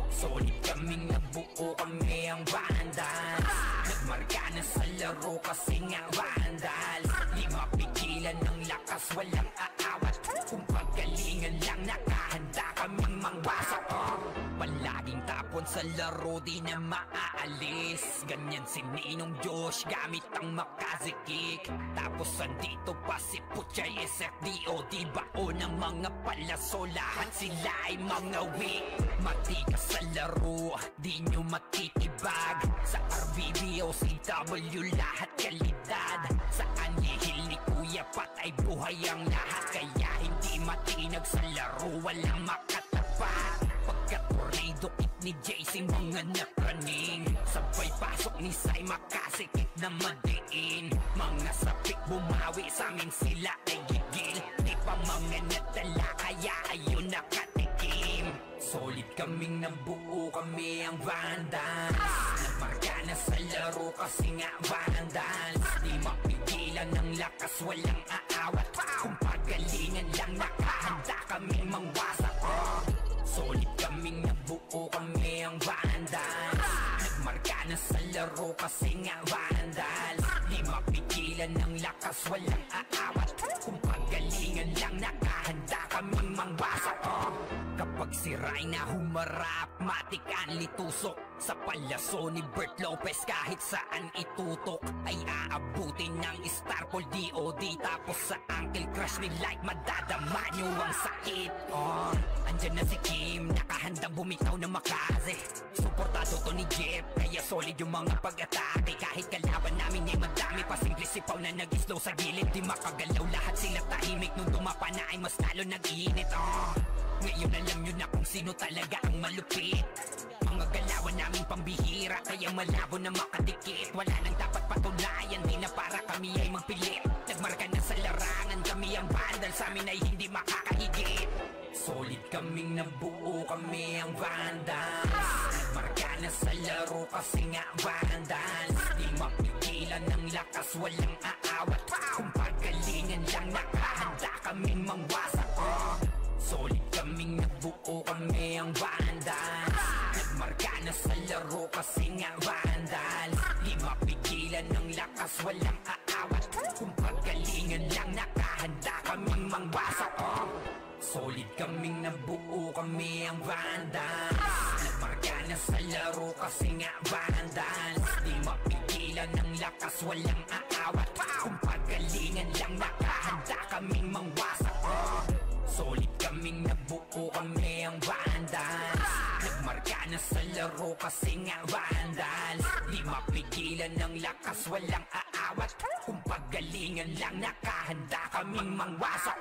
Solid kaming nabuo, kami ang Vandals. Nagmarka na sa laro kasi nga Vandals. Di mapigilan ng lakas, walang aawat. Kung pagalingan lang nakahanda kaming mangwasak. Palaging tapon sa laro, di na maaalis. Ganyan si Ninong Josh, gamit ang Makaze kick. Tapos andito pa si Puchay SFDOD, bao ng mga palaso. Lahat sila ay mga weak. Matikas sa laro, di nyo matitibag. Sa RBB o CW, lahat kalidad. Sa anihil ni Kuya Pat ay buhay ang lahat. Kaya hindi matinag sa laro, walang makatapat. Pagka-tornado kit ni JC, mga napraning. Sabay pasok ni Sai, makasikip na madiin. Mga sapik bumawi, sa amin sila ay gigil. Di pa mga natala, kaya ayun nakatikim. Solid kaming nabuo, kami ang Vandals. Nagmarka na sa laro kasi nga Vandals. Di mapigilan ng lakas, walang aawat. Kung pagalingan lang nakahanda kaming mangwasak. Solid kaming nabuo, kami ang Vandals. Nagmarka na sa laro kasi nga Vandals. Di mapigilan ng lakas, walang aawat. Kung pagalingan lang nakahanda kaming mangwasak. Kapag si Rhina humarap, matik ang litusok. Sa palyaso ni Bert Lopez kahit saan itutok ay aabutin ng Starpol DOD. Tapos sa Uncle Crush ni Light madadama nyo ang sakit. Andyan na si Kim, nakahandang bumitaw na makaze. Suportado to ni Jeff, kaya solid yung mga pag-atake. Kahit kalaban namin ay madami pa, simple sipaw na nag-slow sa gilid. Di makagalaw lahat sila tahimik, nung dumapa na ay mas lalo nag-iinit. Ngayon alam nyo na kung sino talaga ang malupit. Mga galawan namin pambihira, kaya malabo na makadikit. Wala nang dapat patunayan, di na para kami ay magpilit. Nagmarka na sa larangan, kami ang vandal, sa amin ay hindi makakahigit. Solid kaming nabuo, kami ang vandals. Nagmarka na sa laro kasi nga vandals. Di mapigilan ng lakas, walang aawat. Kung pagalingan lang, nakahanda kaming mangwasak. Solid kaming nabuo, kami ang vandals. Nagmarka na sa laro kasi nga vandals. Di mapigilan ng lakas, walang aawat. Kung pagalingan lang, nakahanda kaming mangwasak. Solid kaming nabuo, kami ang vandals. Nagmarka na sa laro kasi nga vandals. Di mapigilan ng lakas, walang aawat. Kung pagalingan lang, nakahanda kaming mangwasak. Solid kaming nabuo, kami ang vandals. Nagmarka na sa laro kasi nga vandals. Di mapigilan ng lakas, walang aawat. Kung pagalingan lang, nakahanda kaming mangwasak.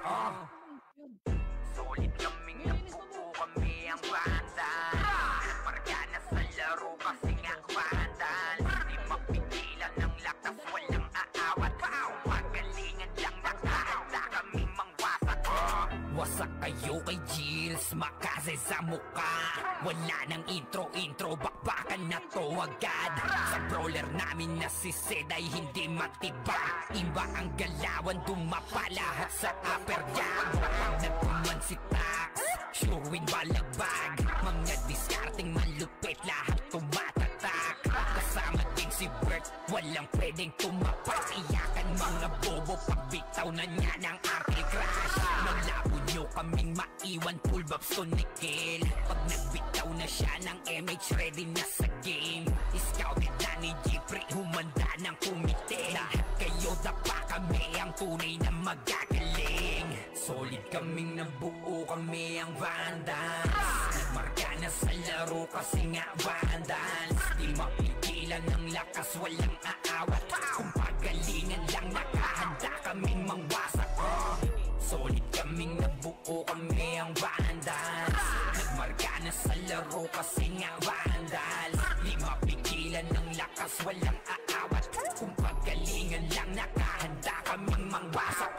Solid kaming nabuo, kami ang vandals. Nagmarka na sa laro kasi nga vandals. Di mapigilan ng lakas, walang aawat. Kung pagalingan lang, nakahanda kaming mangwasak. Wasak kayo kay Jills, makaze sa muka. Wala nang intro, bakbakan na to agad. Sa brawler namin na si Zed ay hindi matibag. Iba ang galawan, dumapa lahat sa upper jab. Nagpuman si Tax, sure win balagbag. Mga discarding malupit, lahat tumatatak. Kasama din si Bert, walang pwedeng tumapak. Iyakan mga bobo, pagbitaw na niya ng Uncle Crush. Malabo nyo kaming maiwan, full babs to Nickel. Pag nagbitaw na siya ng MH, ready na sa game. Scouted na ni Jeffrey, humanda ng kumite. Lahat kayo dapa, kami ang tunay na magagaling. Solid kaming nabuo, kami ang vandals. Nagmarka na sa laro kasi nga vandals. Di mapigilan ng lakas, walang aawat. Kung pagalingan lang, nakahanda kaming mangwasak. Solid kaming nabuo, kami ang vandals. Nagmarka na sa laro kasi nga vandals. Di mapigilan ng lakas, walang aawat. Kung pagalingan lang, nakahanda kaming mangwasak.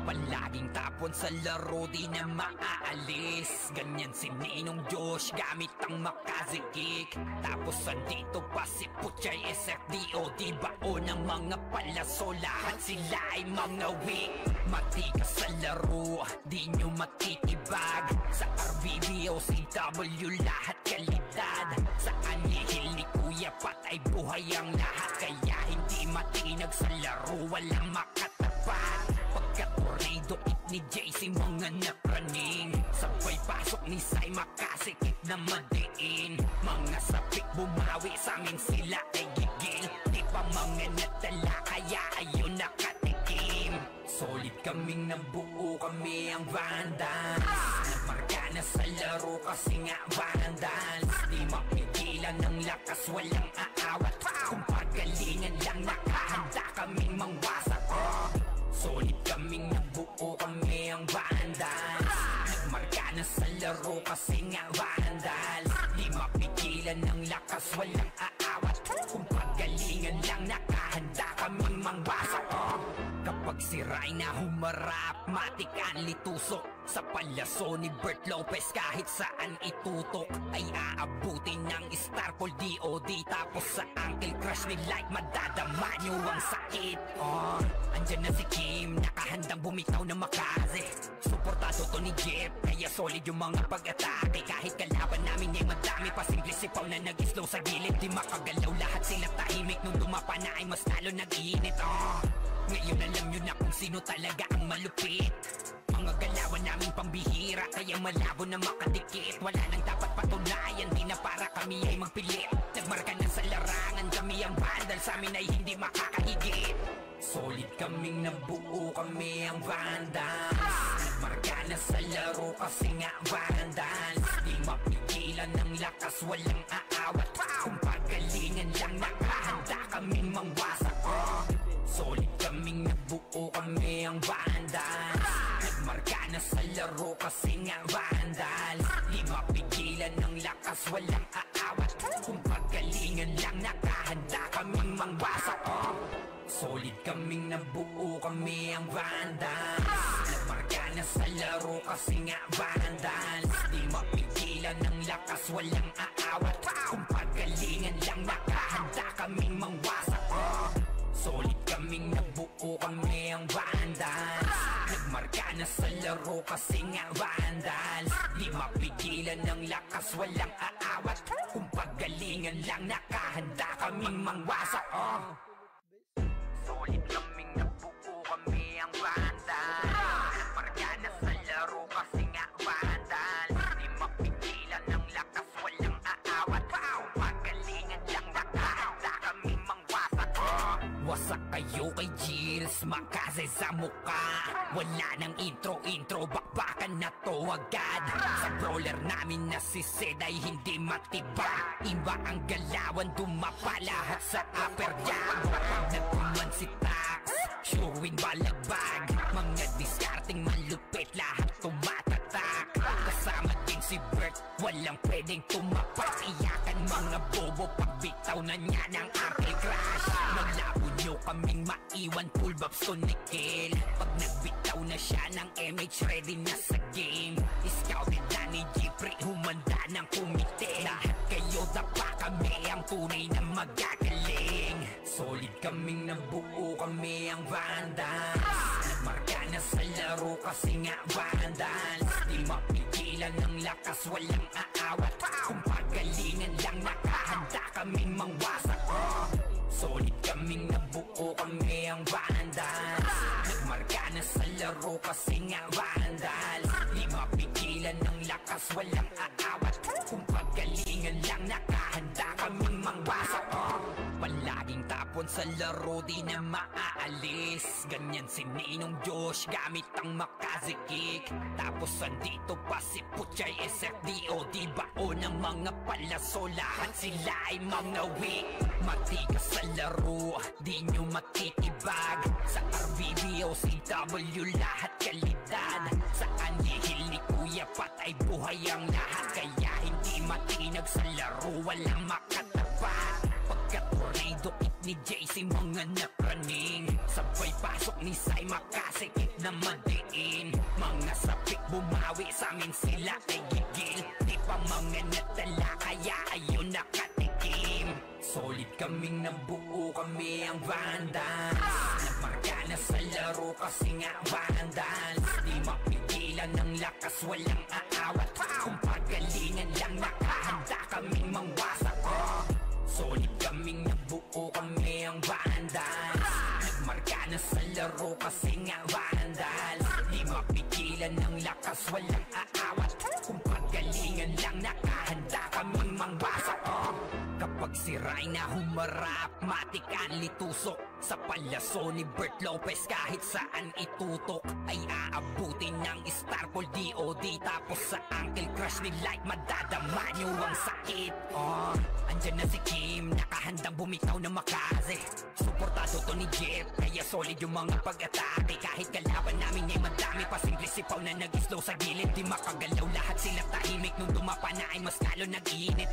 Palaging tapon sa laro, di na maaalis. Ganyan si Ninong Josh, gamit ang makaze kick. Tapos andito pa si Puchay SFDOD, bao ng mga palaso. Lahat sila ay mga weak. Matikas sa laro, di nyo matitibag. Sa RBB o CW, lahat kalidad. Sa anihil ni Kuya Pat ay buhay ang lahat. Kaya hindi matinag sa laro, walang makatapat. Pagka-tornado it ni JC, mga napraning. Sabay pasok ni Sai, makasikip na madiin. Mga sapik bumawi, sa amin sila ay gigil. Di pa mga natala, kaya ayun nakatikim. Solid kaming nabuo, kami ang vandals. Nagmarka na sa laro kasi nga vandals. Di mapigilan ng lakas, walang aawat. Kung pagalingan lang, nakahanda kaming mangwasak. Solid kaming nabuo, kami ang vandals. Nagmarka na sa laro kasi nga vandals. Di mapigilan ng lakas, walang aawat. Kung pagalingan lang, nakahanda kaming mangwasak. Kapag si Rhina humarap, matik ang litusok. Sa palyaso ni Bert Lopez kahit saan itutok ay aabutin ng Starpol DOD. Tapos sa Uncle Crush ni Light madadama nyo ang sakit. Andyan na si Kim, nakahandang bumitaw na makaze. Suportado to ni Jeff, kaya solid yung mga pag-atake. Kahit kalaban namin ay madami pa, simple sipaw na nag-slow sa gilid. Di makagalaw lahat sila tahimik, nung dumapa na ay mas lalo nag-iinit. Ngayon alam nyo na kung sino talaga ang malupit. Mga galawan namin pambihira, kaya malabo na makadikit. Wala nang dapat patunayan, di na para kami ay magpilit. Nagmarka na sa larangan, kami ang vandal, sa amin ay hindi makakahigit. Solid kaming nabuo, kami ang vandals. Nagmarka na sa laro kasi nga vandals. Di mapigilan ng lakas, walang aawat. Kung pagalingan lang, nakahanda kaming mangwasak. Solid kaming nabuo, kami ang vandals. Nagmarka na sa laro kasi nga vandals. Di mapigilan ng lakas, walang aawat. Kung pagalingan lang, nakahanda kaming mangwasak. Solid kaming nabuo, kami ang vandals. Nagmarka na sa laro kasi nga vandals. Di mapigilan ng lakas, walang aawat. Kung pagalingan lang, nakahanda kaming mangwasak. Solid kaming nabuo, kami ang vandals. Nagmarka na sa laro kasi nga vandals. Di mapigilan ng lakas, walang aawat. Kung pagalingan lang, nakahanda kaming mangwasak. Solid kaming nabuo, kami ang vandals. Nagmarka na sa laro kasi nga vandals. Di mapigilan ng lakas, walang aawat. Kung pagalingan lang, nakahanda kaming mangwasak. Wasak kayo kay Gilles, makase sa muka. Wala nang intro, bakbakan na to agad. Sa brawler namin na si Zed ay hindi matibag. Iba ang galawan, dumapa lahat sa upper jab. Pag nagkuman si Tax, sure win balagbag. Mga discarding malupit, lahat tumatatak. Kasama din si Bert, walang pwedeng tumapak. Iyakan mga bobo, pagbitaw na niya ng Uncle Crash. Malabo nyo kaming maiwan, full babs to Nickel. Pag nagbitaw na siya ng MH, ready na sa game. Scouted na ni Jeffrey, humanda ng kumite. Lahat kayo dapa, kami ang tunay na magagaling. Solid kaming nabuo, kami ang vandals. Nagmarka na sa laro kasi nga vandals. Di mapigilan ng lakas, walang aawat. Kung pagalingan lang, nakahanda kaming mangwasak. Solid kaming nabuo, kami ang vandals. Nagmarka na sa laro kasi nga vandals. Di mapigilan ng lakas, walang aawat. Kung pagalingan lang, nakahanda kaming mangwasak. Palaging tapon sa laro, di na maaalis. Ganyan si Ninong Josh, gamit ang makazikik. Tapos andito pa si Puchay, SFDO. Di bao ng mga palaso, lahat sila ay mga weak. Matigas sa laro, di nyo matitibag. Sa RBBO, CW, lahat kalidad. Sa anihil ni Kuya Pat ay buhay ang lahat. Kaya hindi matinag sa laro, walang makatapat. Pagka-tornado kit ni JC, mga napraning. Sabay pasok ni Sai, makasikip na madiin. Mga sapik bumawi, sa amin sila ay gigil. Di pa mga natala, kaya ayun nakatikim. Solid kaming nabuo, kami ang vandals. Nagmarka na sa laro kasi nga vandals. Di mapigilan ng lakas, walang aawat. Kung pagalingan lang, nakahanda kaming mangwasak. Solid kaming nabuo, kami ang vandals. Nagmarka na sa laro kasi nga vandals. Di mapigilan ng lakas, walang aawat. Kung pagalingan lang, nakahanda kaming mangwasak. Kapag si Rayna humarap, matikan litusok. Sa palaso ni Bert Lopez, kahit saan itutok ay aabutin ng Starpol DOD. Tapos sa Uncle Crush ni Light, madadama nyo ang sakit. Andyan na si Kim, nakahandang bumitaw na makaze. Suportado to ni Jeff, kaya solid yung mga pag-atake. Kahit kalaban namin ay madami pa, simple sipaw na nag-slow sa gilid. Di makagalaw, lahat sila tahimik. Nung dumapa na ay mas lalo nag-iinit.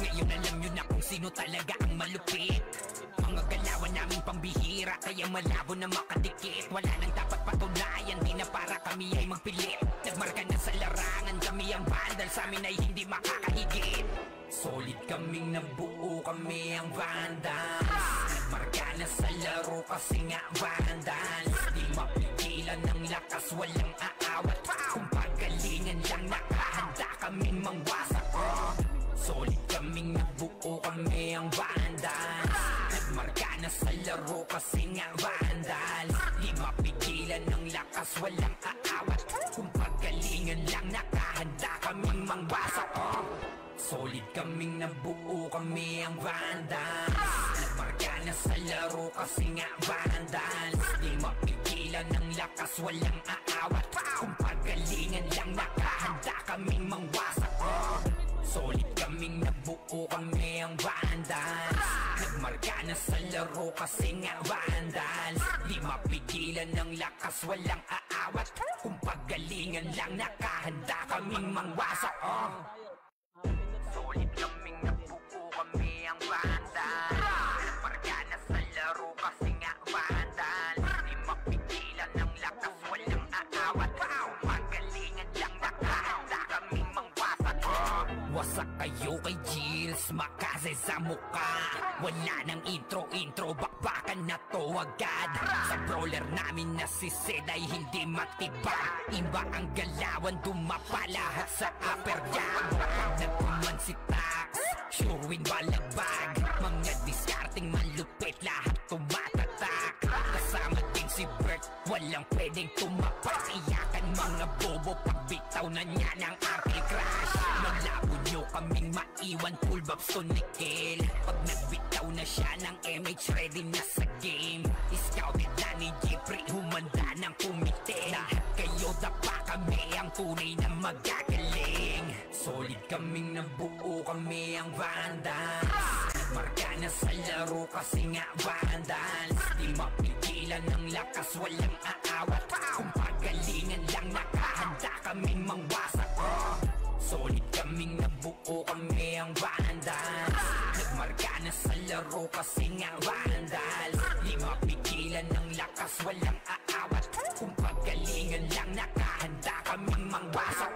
Ngayon alam nyo na kung sino talaga ang malupit. Mga galawan namin pambihira, kaya malabo na makadikit. Wala nang dapat patunayan, di na para kami ay magpilit. Nagmarka na sa larangan, kami ang vandal, sa amin ay hindi makakahigit. Solid kaming nabuo, kami ang vandals. Nagmarka na sa laro kasi nga vandals. Di mapigilan ng lakas, walang aawat. Kung pagalingan lang, nakahanda kaming mangwasak. Solid kaming nabuo, kami ang vandals. Nagmarka na sa laro kasi nga vandal. Di mapigilan ng lakas, walang aawat. Kung pagalingan lang, nakahanda kaming mangwasak. Solid kaming nabuo, kami ang vandals. Nagmarka na sa laro kasi nga vandals. Di mapigilan ng lakas, walang aawat. Kung pagalingan lang, nakahanda kaming mangwasak. Solid kaming nabuo, kami ang vandals. Nagmarka na sa laro kasi nga vandals. Di mapigilan ng lakas, walang aawat. Kung pagalingan lang, nakahanda kaming mangwasak. Solid kaming nabuo, kami ang vandals. Nagmarka na sa laro kasi nga vandals. Di mapigilan ng lakas, walang aawat. Kung pagalingan lang, nakahanda kaming mangwasak. Wasak kayo kay Gills, makase sa muka. Wala nang intro, bakbakan na to agad. Sa brawler namin na si Zed ay hindi matibag. Iba ang galawan, dumapa lahat sa upper jab. Nagkuman si Tax, sure win balagbag. Mga discarding malupit, lahat tumatatak. Kasama din si Bert, walang pwedeng tumapak. Iyakan mga bobo, pagbitaw na niya ng arcade crash. Malabo nyo kaming maiwan, full bobs to nickel. Pag nagbitaw na siya ng MH, ready na sa game. Scouted na ni Jeffrey, humanda ng kumite. Lahat kayo dapa, kami ang tunay na magagaling. Solid kaming nabuo, kami ang vandals. Nagmarka na sa laro kasi nga vandals. Di mapigilan ng lakas, walang aawat. Kung pagalingan lang, nakahanda kaming mangwasak. Solid kaming nabuo, kami ang vandals. Nagmarka na sa laro kasi nga vandals. Di mapigilan ng lakas, walang aawat. Kung pagalingan lang, nakahanda kaming mangwasak.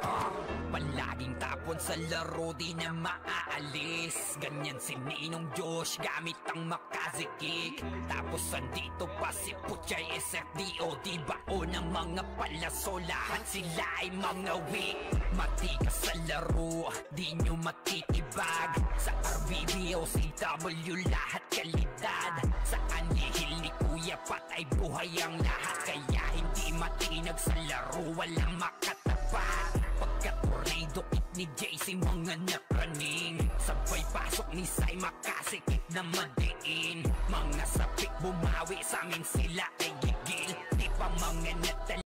Palaging tapon sa laro, di na maaalis. Ganyan si Ninong Josh, gamit ang Makaze kick. Tapos andito pa si Puchay SFDO. Di bao ng mga palaso, lahat sila ay mga weak. Matikas sa laro, di nyo matitibag. Sa RBB o CW, lahat kalidad. Sa anihil ni Kuya Pat ay buhay ang lahat. Kaya hindi matinag sa laro, walang makatapat. Pagka-tornado kick ni JC, mga napraning. Sabay pasok ni Sai, makasikip na madiin. Mga sapik bumawi, sa amin sila ay gigil. Di pa mga natal